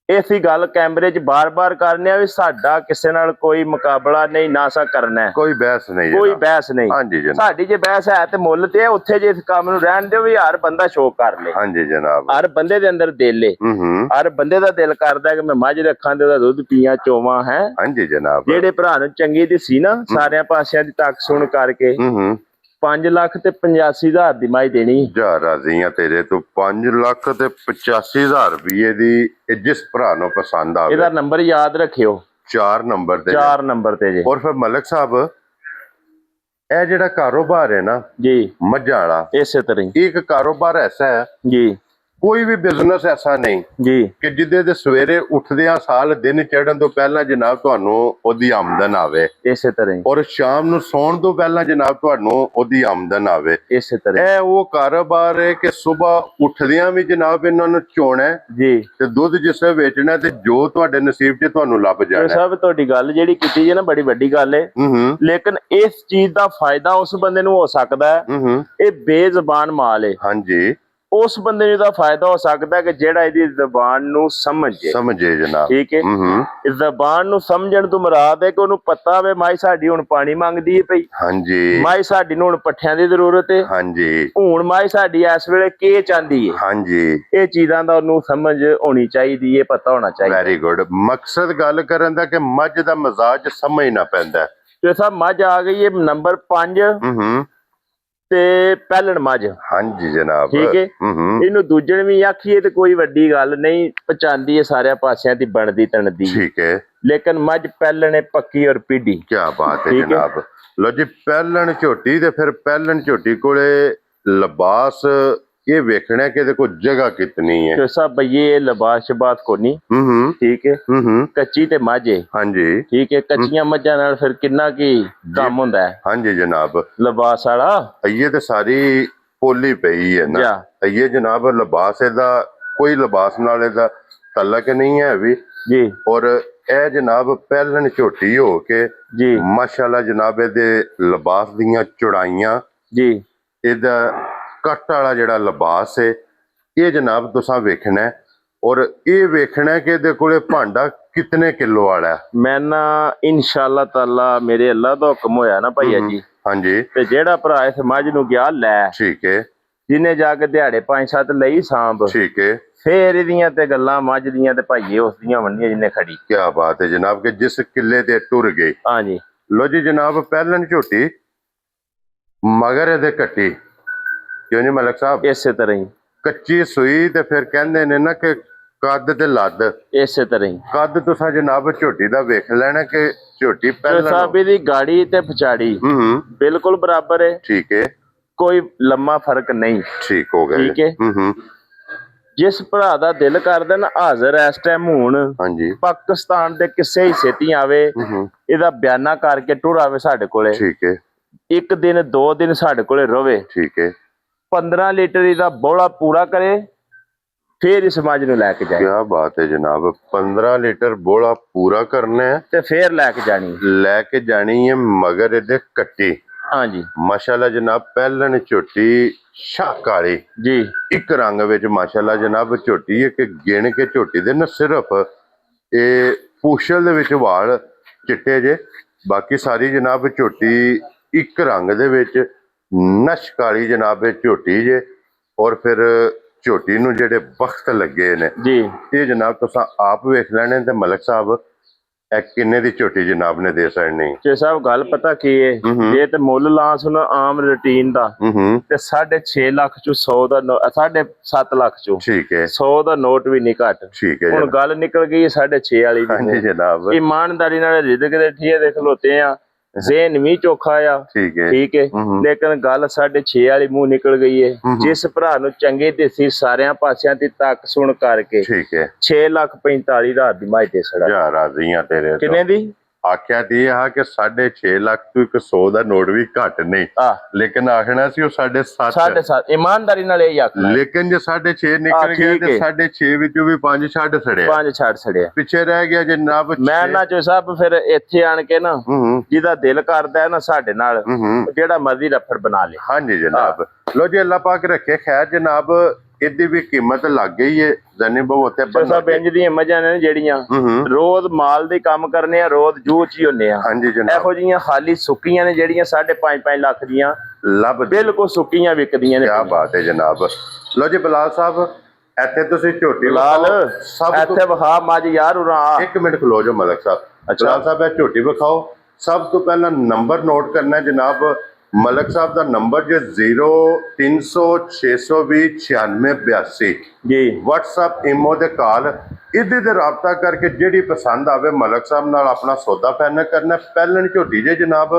ਇਸੀ ਗੱਲ ਕੈਮਰੇ 'ਚ ਬਾਰ-ਬਾਰ ਕਰਨੇ ਆ ਵੀ ਸਾਡਾ ਕਿਸੇ ਨਾਲ ਕੋਈ ਮੁਕਾਬਲਾ ਨਹੀਂ ਨਾ ਸਾ ਕਰਨਾ ਹੈ। ਕੋਈ ਬਹਿਸ ਨਹੀਂ। ਕੋਈ ਬਹਿਸ ਨਹੀਂ। ਹਾਂਜੀ ਜਨਾਬ। ਸਾਡੀ ਜੇ ਬਹਿਸ ਹੈ ਤੇ ਮੁੱਲ ਤੇ ਉੱਥੇ ਜੇ ਇਸ ਕੰਮ ਨੂੰ ਰਹਿਣ ਦਿਓ ਵੀ ਹਰ ਬੰਦਾ ਸ਼ੌਕ ਕਰ ਲੇ। ਹਾਂਜੀ ਜਨਾਬ। ਹਰ ਬੰਦੇ ਦੇ ਅੰਦਰ ਦਿਲ ਏ। ਹਰ ਬੰਦੇ ਦਾ ਦਿਲ ਕਰਦਾ ਕਿ ਮੈਂ ਮੱਝ ਰੱਖਾਂ ਤੇ ਉਹਦਾ ਦੁੱਧ ਪੀਆਂ ਚੋਵਾਂ ਹੈ। ਹਾਂਜੀ ਜਨਾਬ। ਜਿਹੜੇ ਭਰਾ ਨੂੰ ਚੰਗੀ ਦਿਸੀ ਨਾ ਸਾਰਿਆਂ ਪਾਸਿਆਂ ਦੀ ਤੱਕ ਸੁਣ ਕਰਕੇ 5,85,000 ਦੀ ਮੱਝ ਦੇਣੀ। ਜਾ ਰਾਜ਼ੀ ਆ ਤੇਰੇ ਤੋਂ 5,85,000 ਰੁਪਏ ਦੀ ਜਿਸ ਭਰਾ ਨੂੰ ਪਸੰਦ ਆਵੇ। ਇਹਦਾ ਨੰਬਰ ਯਾਦ ਰੱਖਿਓ 4 ਨੰਬਰ ਤੇ। 4 ਨੰਬਰ ਤੇ ਜੀ। ਔਰ ਫਿਰ ਮਲਕ ਸਾਹਿਬ ਇਹ ਜਿਹੜਾ ਕਾਰੋਬਾਰ ਹੈ ਨਾ ਜੀ ਮੱਝਾਂ ਵਾਲਾ ਇਸੇ ਤਰ੍ਹਾਂ ਹੀ ਇੱਕ ਕਾਰੋਬਾਰ ਐਸਾ ਹੈ ਜੀ ਕੋਈ ਵੀ ਬਿਜ਼ਨਸ ਐਸਾ ਨਹੀਂ ਜੀ ਕਿ ਜਿੱਦੇ ਦੇ ਸਵੇਰੇ ਉੱਠਦਿਆਂ ਸਾਲ ਦਿਨ ਚੜ੍ਹਨ ਤੋਂ ਪਹਿਲਾਂ ਜਨਾਬ ਤੁਹਾਨੂੰ ਉਹਦੀ ਆਮਦਨ ਆਵੇ, ਇਸੇ ਤਰ੍ਹਾਂ ਹੀ, ਔਰ ਸ਼ਾਮ ਨੂੰ ਸੌਣ ਤੋਂ ਪਹਿਲਾਂ ਜਨਾਬ ਤੁਹਾਨੂੰ ਉਹਦੀ ਆਮਦਨ ਆਵੇ। ਇਸੇ ਤਰ੍ਹਾਂ ਇਹ ਉਹ ਕਾਰੋਬਾਰ ਹੈ ਕਿ ਸਵੇਰ ਉੱਠਦਿਆਂ ਵੀ ਜਨਾਬ ਇਹਨਾਂ ਨੂੰ ਚੋਣਾ ਜੀ, ਤੇ ਦੁੱਧ ਜਿਸੇ ਵੇਚਣਾ ਤੇ ਜੋ ਤੁਹਾਡੇ ਨਸੀਬ 'ਚ ਤੁਹਾਨੂੰ ਲੱਭ ਜਾਣਾ। ਸਭ ਤੁਹਾਡੀ ਗੱਲ ਜਿਹੜੀ ਕੀਤੀ ਹੈ ਨਾ ਬੜੀ ਵੱਡੀ ਗੱਲ ਹੈ, ਲੇਕਿਨ ਇਸ ਚੀਜ਼ ਦਾ ਫਾਇਦਾ ਉਸ ਬੰਦੇ ਨੂੰ ਹੋ ਸਕਦਾ ਹੈ, ਇਹ ਬੇਜ਼ਬਾਨ ਮਾਲ ਹੈ। ਹਾਂਜੀ, ਉਸ ਬੰਦੇ ਨੂੰ ਦਾ ਫਾਇਦਾ ਹੋ ਸਕਦਾ ਕਿ ਜਿਹੜਾ ਇਹਦੀ ਜ਼ਬਾਨ ਨੂੰ ਸਮਝੇ ਜਨਾਬ। ਠੀਕ ਹੈ, ਇਸ ਜ਼ਬਾਨ ਨੂੰ ਸਮਝਣ ਤੋਂ ਮੁਰਾਦ ਹੈ ਕਿ ਉਹਨੂੰ ਪਤਾ ਹੋਵੇ ਮਾਈ ਸਾਡੀ ਹੁਣ ਪਾਣੀ ਮੰਗਦੀ ਹੈ ਪਈ, ਹਾਂਜੀ, ਮਾਈ ਸਾਡੀ ਨੂੰ ਹੁਣ ਪੱਠਿਆਂ ਦੀ ਜ਼ਰੂਰਤ ਹੈ, ਹਾਂਜੀ, ਹੁਣ ਮਾਈ ਸਾਡੀ ਇਸ ਵੇਲੇ ਕੀ ਚਾਹੁੰਦੀ ਹੈ, ਹਾਂਜੀ, ਇਹ ਚੀਜ਼ਾਂ ਦਾ ਉਹਨੂੰ ਸਮਝ ਹੋਣੀ ਚਾਹੀਦੀ ਹੈ, ਪਤਾ ਹੋਣਾ ਚਾਹੀਦਾ। Very good. ਮਕਸਦ ਗੱਲ ਕਰਨ ਦਾ ਕਿ ਮੱਝ ਦਾ ਮਜ਼ਾਜ ਸਮਝਣਾ ਪੈਂਦਾ। ਤੇ ਸਭ ਮੱਝ ਆ ਗਈ ਹੈ ਨੰਬਰ 5 ਤੇ ਪਹਿਲਣ ਮੱਝ। ਹਾਂਜੀ ਜਨਾਬ, ਠੀਕ ਹੈ, ਇਹਨੂੰ ਦੂਜਣ ਵੀ ਆਖੀਏ ਤੇ ਕੋਈ ਵੱਡੀ ਗੱਲ ਨਹੀਂ, ਪਹੁੰਚਾਉਂਦੀ ਹੈ ਸਾਰਿਆਂ ਪਾਸਿਆਂ ਦੀ ਬਣਦੀ ਤਣਦੀ। ਠੀਕ ਹੈ, ਲੇਕਿਨ ਮੱਝ ਪਹਿਲਣ ਹੈ ਪੱਕੀ ਔਰ ਪੀਢੀ। ਕੀ ਬਾਤ ਹੈ ਜਨਾਬ। ਲੋ ਜੀ, ਪਹਿਲਣ ਝੋਟੀ ਤੇ ਫਿਰ ਪਹਿਲਣ ਝੋਟੀ ਕੋਲੇ ਲਿਬਾਸ ਇਹ ਵੇਖਣਾ ਕਿ ਇਹਦੇ ਕੋਲ ਜਗ੍ਹਾ ਕਿਤਨੀ ਹੈ। तो सब ये लिबास शबास को नहीं, ठीक है, कच्ची ते मझ है। ਹਾਂਜੀ, ठीक है, कच्चियां मझां नाल फिर किन्ना की काम हुंदा है ਹਾਂਜੀ जनाब। लिबास वाला ये तो सारी पोली पई है ना, ये जनाब लिबास ਇਹਦਾ ਕੋਈ ਲਿਬਾਸ ਨਾਲ ਇਹਦਾ ਤਲਕ ਨਹੀਂ ਹੈ ਵੀ जी। ਔਰ ਇਹ ਜਨਾਬ ਪਹਿਲਣ ਝੋਟੀ ਹੋ ਕੇ जी ਮਾਸ਼ਾਅੱਲਾ ਜਨਾਬ ਇਹਦੇ ਲਿਬਾਸ ਦੀਆਂ ਚੌੜਾਈਆਂ, जी, ਇਹਦਾ ਕੱਟ ਵਾਲਾ ਜਿਹੜਾ ਲਿਬਾਸ ਹੈ ਇਹ ਜਨਾਬ ਤੁਸੀਂ ਵੇਖਣਾ ਹੈ, ਔਰ ਇਹ ਵੇਖਣਾ ਕਿ ਇਹਦੇ ਕੋਲੇ ਭਾਂਡਾ ਕਿਤਨੇ ਕਿਲੋ ਵਾਲਾ ਹੈ। मैं ना इंशाअल्लाह ताला मेरे अल्लाह दा हुक्म होया ना भैया जी, ਹਾਂਜੀ, ते जेड़ा भरा इस मझ नूं गया लै, ਠੀਕ ਹੈ, जिन्हें जाके दिहाड़े 5-7 ਲਈ सांभ, ठीक है, फिर ਇਹਦੀਆਂ ਤੇ ਗੱਲਾਂ ਮੱਝ ਦੀਆਂ ਤੇ ਭਾਈਏ ਉਸ ਦੀਆਂ ਵੰਡੀਆਂ ਜਿੰਨੇ ਖੜੀ। क्या बात है जनाब कि जिस किले ते टुर गई। हाँ जी। लो जी जनाब, पहलन झोटी मगर ਇਹਦੇ ਕੱਟੀ क्यों नहीं मलक साहब, ਇਸੇ ਤਰ੍ਹਾਂ ਹੀ, ਕੱਚੀ ਸੂਈ ਤੇ ਫਿਰ ਕਹਿੰਦੇ ਨੇ ਨਾ ਕਿ ਕੱਦ ਤੇ ਲੱਦ। ਇਸੇ ਤਰ੍ਹਾਂ ਹੀ ਕੱਦ ਤੁਸੀਂ ਜਨਾਬ ਝੋਟੀ ਦਾ ਵੇਖ ਲੈਣਾ ਕਿ ਝੋਟੀ ਪਹਿਲਾਂ ਸਾਬੀ ਦੀ ਗਾੜੀ ਤੇ ਪਛਾੜੀ ਬਿਲਕੁਲ ਬਰਾਬਰ ਹੈ। ਠੀਕ ਹੈ, ਕੋਈ ਲੰਮਾ ਫਰਕ ਨਹੀਂ। ਠੀਕ ਹੋ ਗਿਆ। ਠੀਕ ਹੈ, ਜਿਸ ਭਰਾ ਦਾ ਦਿਲ ਕਰਦਾ ਨਾ ਹਾਜ਼ਰ ਇਸ ਟਾਈਮ ਹੁਣ ਹਾਂਜੀ ਪਾਕਿਸਤਾਨ ਦੇ ਕਿਸੇ ਹਿੱਸੇ ਤੀ ਆਵੇ, ਇਹਦਾ ਬਿਆਨਾ ਕਰਕੇ ਟੁਰ ਆਵੇ ਸਾਡੇ ਕੋਲੇ। ਠੀਕ ਹੈ, ਇੱਕ ਦਿਨ 2 ਦਿਨ ਸਾਡੇ ਕੋਲੇ ਰਵੇ। ਠੀਕ ਹੈ, 15 ਲੀਟਰ ਇਹਦਾ ਬੋਲਾ ਪੂਰਾ ਕਰੇ, फिर इस मझ ਨੂੰ ਲੈ ਕੇ ਜਾਏ। क्या बात है जनाब, 15 लीटर बोला पूरा करना है ਤੇ ਫਿਰ ਲੈ ਕੇ ਜਾਣੀ। लेके जानी है मगर ਇਹਦੇ ਕੱਟੀ। हाँ जी, माशाल्लाह जनाब, ਪਹਿਲਣ ਝੋਟੀ ਸ਼ਾਹ ਕਾਲੀ जी, ਇੱਕ ਰੰਗ ਵਿੱਚ ਮਾਸ਼ਾਅੱਲਾ ਜਨਾਬ ਝੋਟੀ ਹੈ ਕਿ ਗਿਣ ਕੇ ਝੋਟੀ ਦੇ ਨਾ ਸਿਰਫ ਇਹ ਪੂਛਲ ਦੇ ਵਿੱਚ ਵਾਲ ਚਿੱਟੇ ਜੇ, ਬਾਕੀ ਸਾਰੀ ਜਨਾਬ ਝੋਟੀ ਇੱਕ ਰੰਗ ਦੇ ਵਿੱਚ ਨਸ਼ ਕਾਲੀ ਜਨਾਬ ਇਹ ਝੋਟੀ ਜੇ। ਔਰ ਫਿਰ ਝੋਟੀ ਨੂੰ ਜਿਹੜੇ ਵਕਤ ਲੱਗੇ ਨੇ जी, ਇਹ ਜਨਾਬ ਤੁਸੀਂ ਆਪ ਵੇਖ ਲੈਣੇ ਤੇ ਮਲਕ ਸਾਹਿਬ ਇਹ ਕਿੰਨੇ ਦੀ ਝੋਟੀ ਜਨਾਬ ਨੇ ਦੇ ਸਕਣੀ। ਤੇ ਸਾਹਿਬ ਗੱਲ ਪਤਾ ਕੀ ਹੈ, ਇਹ ਤੇ ਮੁੱਲ ਲਾ ਸੁਣ ਆਮ ਰੂਟੀਨ ਦਾ ਤੇ 6.5 ਲੱਖ ਚੋਂ 100 ਦਾ 7.5 ਲੱਖ ਚੋਂ ਠੀਕ ਹੈ, 100 ਦਾ ਨੋਟ ਵੀ ਨਹੀਂ ਘੱਟ। ਠੀਕ ਹੈ ਹੁਣ ਗੱਲ ਨਿਕਲ ਗਈ 6.5 ਵਾਲੀ ਦੀ। ਹਾਂਜੀ ਜਨਾਬ, ਇਮਾਨਦਾਰੀ ਨਾਲ ਰਿਜ਼ਕ ਦੇ ਠੀਏ ਦੇ ਖਲੋਤੇ ਆ, ਜ਼ੇਨ ਵੀ ਚੋਖਾ ਆ। ਠੀਕ ਹੈ, ਠੀਕ ਹੈ, ਲੇਕਿਨ ਗੱਲ 6.5 ਵਾਲੀ ਮੂੰਹ ਨਿਕਲ ਗਈ ਹੈ। ਜਿਸ ਭਰਾ ਨੂੰ ਚੰਗੇ ਦੇਸੀ ਸਾਰਿਆਂ ਪਾਸਿਆਂ ਦੀ ਤੱਕ ਸੁਣ ਕਰਕੇ ਠੀਕ ਹੈ, 6,45,000 ਦੀ ਮਾਈ ਤੇ ਸੜਾ। ਯਾਰ ਰਾਜ਼ੀਆਂ ਤੇਰੇ ਤੋਂ। ਕਿੰਨੇ ਦੀ ਆਖਿਆ ਤੇ ਇਹ ਆ ਕਿ 6.5 ਲੱਖ ਤੋਂ 100 ਦਾ ਨੋਟ ਵੀ ਘੱਟ ਨਹੀਂ, ਲੇਕਿਨ ਆਖਣਾ ਸੀ ਉਹ 7.5। 7.5 ਇਮਾਨਦਾਰੀ ਨਾਲ ਇਹ ਆਖਣਾ। ਲੇਕਿਨ ਜੇ 6.5 ਨਿਕਲ ਗਿਆ ਤੇ 6.5 ਵਿੱਚੋਂ ਵੀ 5 ਛੱਡ ਛੜਿਆ, 5 ਛੱਡ ਛੜਿਆ, ਪਿੱਛੇ ਰਹਿ ਗਿਆ ਜਨਾਬ। ਮੈਂ ਨਾ ਚੋ ਸਾਹਿਬ ਫਿਰ ਇੱਥੇ ਆਣ ਕੇ ਨਾ ਜਿਹਦਾ ਦਿਲ ਕਰਦਾ ਹੈ ਨਾ ਸਾਡੇ ਨਾਲ ਜਿਹੜਾ ਮਰਜ਼ੀ ਰਫੜ ਬਣਾ ਲੇ। ਹਾਂਜੀ ਜਨਾਬ, ਲੋ ਜੀ ਅੱਲਾਹ ਪਾਕ ਰੱਖੇ ਖੈਰ ਜਨਾਬ, ਇਹਦੀ ਵੀ ਕੀਮਤ ਲੱਗ ਗਈ ਹੈ ਜਾਨੀ ਬਹੁ ਉੱਤੇ ਸਭ ਇੰਜ ਦੀਆਂ ਮੱਝਾਂ ਨੇ ਜਿਹੜੀਆਂ ਰੋਜ਼ ਮਾਲ ਦੇ ਕੰਮ ਕਰਨੇ ਆ, ਰੋਜ਼ ਜੂਹ ਚ ਹੀ ਹੁੰਨੇ ਆ। ਹਾਂਜੀ ਜਨਾਬ, ਇਹੋ ਜਿਹੀਆਂ ਖਾਲੀ ਸੁੱਕੀਆਂ ਨੇ ਜਿਹੜੀਆਂ 5.5 ਲੱਖ ਦੀਆਂ ਲੱਭ ਬਿਲਕੁਲ ਸੁੱਕੀਆਂ ਵਿਕਦੀਆਂ ਨੇ। ਕੀ ਬਾਤ ਹੈ ਜਨਾਬ। ਲੋ ਜੀ ਬਲਾਲ ਸਾਹਿਬ, ਇੱਥੇ ਤੁਸੀਂ ਝੋਟੀ ਲਾਲ ਸਭ ਇੱਥੇ ਵਿਖਾ ਮੱਝ ਯਾਰ ਉਰਾ। ਇੱਕ ਮਿੰਟ ਖਲੋ ਜਾਓ ਮਲਕ ਸਾਹਿਬ। ਬਲਾਲ ਸਾਹਿਬ ਇਹ ਝੋਟੀ ਵਿਖਾਓ। ਸਭ ਤੋਂ ਪਹਿਲਾਂ ਨੰਬਰ ਨੋਟ ਕਰਨਾ ਜਨਾਬ, ਮਲਕ ਸਾਹਿਬ ਦਾ ਨੰਬਰ ਜੇ 0300 620 9682 ਜੀ। WhatsApp ਇਮੋ ਦੇ ਕਾਲ ਇਹਦੇ ਤੇ ਰਾਬਤਾ ਕਰਕੇ ਜਿਹੜੀ ਪਸੰਦ ਆਵੇ ਮਲਕ ਸਾਹਿਬ ਨਾਲ ਆਪਣਾ ਸੌਦਾ ਫਾਈਨਲ ਕਰਨਾ। ਪਹਿਲਣ ਝੋਟੀ ਜੇ ਜਨਾਬ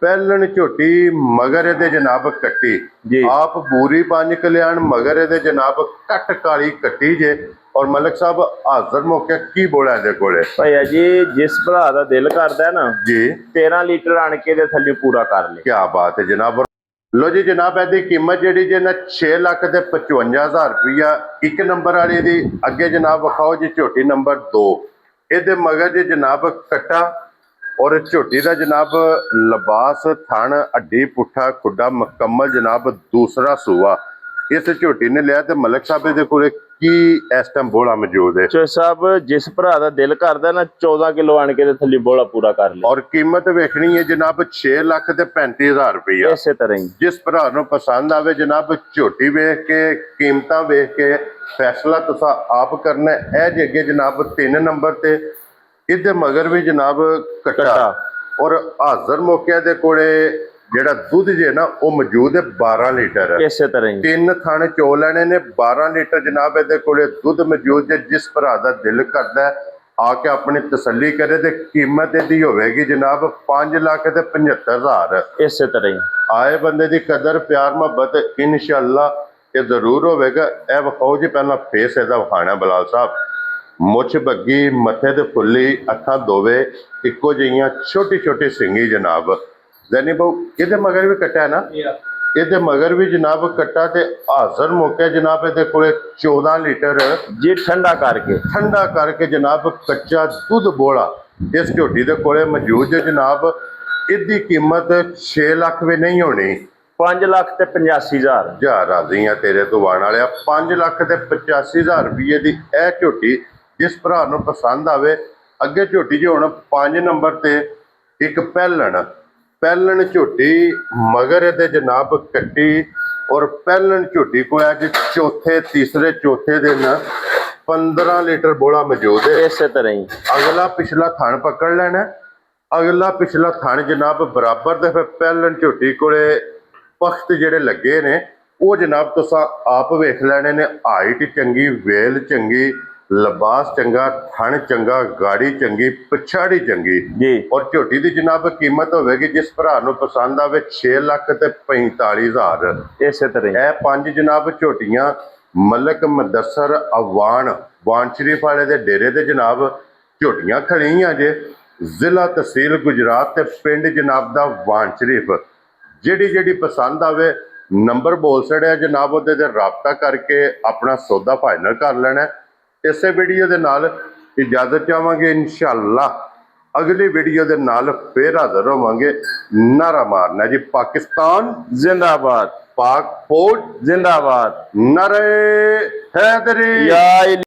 ਪਹਿਲਣ ਝੋਟੀ ਮਗਰ ਇਹਦੇ ਜਨਾਬ ਕੱਟੀ ਜੀ। ਆਪ ਬੂਰੀ ਪੰਜ ਕਲਿਆਣ ਮਗਰ ਇਹਦੇ ਜਨਾਬ ਕੱਟ ਕਾਲੀ ਕੱਟੀ ਜੇ। ਔਰ ਮਲਕ ਸਾਹਿਬ ਹਾਜ਼ਰ ਮੌਕੇ ਕੀ ਬੋਲਾ ਇਹਦੇ ਕੋਲੇ ਭਈਆ ਜੀ ਜਿਸ ਭਰਾ ਦਾ ਦਿਲ ਕਰਦਾ ਹੈ ਨਾ ਜੀ 13 ਲੀਟਰ ਆਣ ਕੇ ਦੇ ਥੱਲੇ ਪੂਰਾ ਕਰ ਲੇ। ਕੀ ਬਾਤ ਹੈ ਜਨਾਬ। ਲੋ ਜੀ ਜਨਾਬ ਇਹਦੀ ਕੀਮਤ ਜਿਹੜੀ ਜੇ ਨਾ 6 ਲੱਖ ਤੇ 55,000 ਰੁਪਇਆ। ਇੱਕ ਨੰਬਰ ਵਾਲੀ ਦੀ ਅੱਗੇ ਜਨਾਬ ਵਿਖਾਓ ਜੀ ਝੋਟੀ ਨੰਬਰ 2 ਇਹਦੇ ਮਗਰ ਜੀ ਜਨਾਬ ਕੱਟਾ ਔਰ ਝੋਟੀ ਦਾ ਜਨਾਬ ਲਿਬਾਸ ਥਣ ਹੱਡੀ ਪੁੱਠਾ ਖੁੱਡਾ ਮੁਕੰਮਲ ਜਨਾਬ ਦੂਸਰਾ ਸੂਆ ਇਸ ਝੋਟੀ ਨੇ ਲਿਆ। ਤੇ ਮਲਕ ਸਾਹਿਬ ਦੇ ਕੋਲੇ ਕੀ ਇਸ ਟਾਈਮ ਬੋਲਾ ਮੌਜੂਦ ਹੈ ਚੋ ਸਾਹਿਬ ਜਿਸ ਭਰਾ ਦਾ ਦਿਲ ਕਰਦਾ ਨਾ 14 ਕਿਲੋ ਆਣ ਕੇ ਦੇ ਥੱਲੇ ਬੋਲਾ ਪੂਰਾ ਕਰ ਲੇ। ਔਰ ਕੀਮਤ ਵੇਖਣੀ ਹੈ ਜਨਾਬ 6 ਲੱਖ ਤੇ 35,000 ਰੁਪਇਆ। ਇਸੇ ਤਰ੍ਹਾਂ ਹੀ ਜਿਸ ਭਰਾ ਨੂੰ ਪਸੰਦ ਆਵੇ ਜਨਾਬ ਝੋਟੀ ਵੇਖ ਕੇ ਕੀਮਤਾਂ ਵੇਖ ਕੇ ਫੈਸਲਾ ਤੁਸੀਂ ਆਪ ਕਰਨਾ। ਇਹ ਜੇ ਅੱਗੇ ਜਨਾਬ 3 ਨੰਬਰ ਤੇ ਇਹਦੇ ਮਗਰ ਵੀ ਜਨਾਬ ਕੱਟਾ ਔਰ ਹਾਜ਼ਰ ਮੌਕੇ ਦੇ ਕੋਲੇ ਜਿਹੜਾ ਦੁੱਧ ਜੇ ਨਾ ਉਹ ਮੌਜੂਦ ਹੈ 12 ਲੀਟਰ। ਇਸੇ ਤਰ੍ਹਾਂ ਹੀ 3 ਥਣ ਚੋ ਲੈਣੇ ਨੇ 12 ਲੀਟਰ ਜਨਾਬ ਇਹਦੇ ਕੋਲੇ ਦੁੱਧ ਮੌਜੂਦ ਹੈ। ਜਿਸ ਭਰਾ ਦਾ ਦਿਲ ਕਰਦਾ ਆ ਕੇ ਆਪਣੀ ਤਸੱਲੀ ਕਰੇ ਤੇ ਕੀਮਤ ਇਹਦੀ ਹੋਵੇਗੀ ਜਨਾਬ 5 ਲੱਖ ਤੇ 75,000। ਇਸੇ ਤਰ੍ਹਾਂ ਹੀ ਆਏ ਬੰਦੇ ਦੀ ਕਦਰ ਪਿਆਰ ਮੁਹੱਬਤ ਇਨਸ਼ਾਅੱਲਾ ਇਹ ਜ਼ਰੂਰ ਹੋਵੇਗਾ। ਇਹ ਵਿਖਾਓ ਜੀ ਪਹਿਲਾਂ ਫੇਸ ਇਹਦਾ ਵਿਖਾਣਾ ਬਲਾਲ ਸਾਹਿਬ। ਮੁੱਛ ਬੱਗੀ ਮੱਥੇ ਤੇ ਫੁੱਲੀ ਅੱਖਾਂ ਦੋਵੇ ਇੱਕੋ ਜਿਹੀਆਂ ਛੋਟੀ ਛੋਟੀ ਸਿੰਗੀ ਜਨਾਬ। ਜ਼ੈਨੀ ਬਹੁ ਇਹਦੇ ਮਗਰ ਵੀ ਕੱਟਾ ਹੈ ਨਾ ਇਹਦੇ ਮਗਰ ਵੀ ਜਨਾਬ ਕੱਟਾ ਤੇ ਹਾਜ਼ਰ ਮੌਕੇ ਜਨਾਬ ਇਹਦੇ ਕੋਲੇ 14 ਲੀਟਰ ਜੀ ਠੰਡਾ ਕਰਕੇ ਜਨਾਬ ਕੱਚਾ ਦੁੱਧ ਬੋਲਾ ਇਸ ਝੋਟੀ ਦੇ ਕੋਲੇ ਮੌਜੂਦ ਹੈ ਜਨਾਬ। ਇਹਦੀ ਕੀਮਤ 6 ਲੱਖ ਵੀ ਨਹੀਂ ਹੋਣੀ 5 ਲੱਖ ਤੇ 85,000। ਜਾ ਰਾਜ਼ੀ ਆ ਤੇਰੇ ਤੋਂ ਆਉਣ ਵਾਲਿਆ 5 ਲੱਖ ਤੇ 85,000 ਰੁਪਏ ਦੀ ਇਹ ਝੋਟੀ ਜਿਸ ਭਰਾ ਨੂੰ ਪਸੰਦ ਆਵੇ। ਅੱਗੇ ਝੋਟੀ ਜੀ ਹੁਣ 5 ਨੰਬਰ ਤੇ ਇੱਕ ਪਹਿਲਣ ਝੋਟੀ ਮਗਰ ਇਹਦੇ ਜਨਾਬ ਕੱਟੀ ਔਰ ਪਹਿਲਣ ਝੋਟੀ ਕੋਲ ਅੱਜ ਤੀਸਰੇ ਚੌਥੇ ਦਿਨ 15 ਲੀਟਰ ਬੋਲਾ ਮੌਜੂਦ ਹੈ। ਇਸੇ ਤਰ੍ਹਾਂ ਹੀ ਅਗਲਾ ਪਿਛਲਾ ਥਣ ਪਕੜ ਲੈਣਾ। ਅਗਲਾ ਪਿਛਲਾ ਥਣ ਜਨਾਬ ਬਰਾਬਰ ਦੇ ਫਿਰ ਪਹਿਲਣ ਝੋਟੀ ਕੋਲੇ ਪਖਤ ਜਿਹੜੇ ਲੱਗੇ ਨੇ ਉਹ ਜਨਾਬ ਤੁਸੀਂ ਆਪ ਵੇਖ ਲੈਣੇ ਨੇ। ਹਾਈਟ ਚੰਗੀ ਵੇਲ ਚੰਗੀ ਲਿਬਾਸ ਚੰਗਾ ਥਣ ਚੰਗਾ ਗਾੜੀ ਚੰਗੀ ਪਛਾੜੀ ਚੰਗੀ ਜੀ। ਔਰ ਝੋਟੀ ਦੀ ਜਨਾਬ ਕੀਮਤ ਹੋਵੇਗੀ ਜਿਸ ਭਰਾ ਨੂੰ ਪਸੰਦ ਆਵੇ 6 ਲੱਖ ਤੇ 45,000। ਇਸੇ ਤਰ੍ਹਾਂ ਇਹ 5 ਜਨਾਬ ਝੋਟੀਆਂ ਮਲਕ ਮਦਸਰ ਅਵਾਨ ਵਾਨ ਸ਼ਰੀਫ ਵਾਲੇ ਦੇ ਡੇਰੇ ਤੇ ਜਨਾਬ ਝੋਟੀਆਂ ਖੜੀਆਂ ਜੇ। ਜ਼ਿਲ੍ਹਾ ਤਹਿਸੀਲ ਗੁਜਰਾਤ ਤੇ ਪਿੰਡ ਜਨਾਬ ਦਾ ਵਾਨ ਸ਼ਰੀਫ। ਜਿਹੜੀ ਪਸੰਦ ਆਵੇ ਨੰਬਰ ਬੋਲ ਛੜਿਆ ਜਨਾਬ ਉਹਦੇ ਤੇ ਰਾਬਤਾ ਕਰਕੇ ਆਪਣਾ ਸੌਦਾ ਫਾਈਨਲ ਕਰ ਲੈਣਾ। ਇਸੇ ਵੀਡੀਓ ਦੇ ਨਾਲ ਇਜਾਜ਼ਤ ਚਾਹਾਂਗੇ। ਇਨਸ਼ਾਅੱਲਾ ਅਗਲੀ ਵੀਡੀਓ ਦੇ ਨਾਲ ਫੇਰ ਹਾਜ਼ਰ ਹੋਵਾਂਗੇ। ਨਾਰਾ ਮਾਰਨਾ ਜੀ ਪਾਕਿਸਤਾਨ ਜ਼ਿੰਦਾਬਾਦ ਪਾਕ ਫੌਜ ਜ਼ਿੰਦਾਬਾਦ ਨਾਰੇ ਹੈਦਰੀ।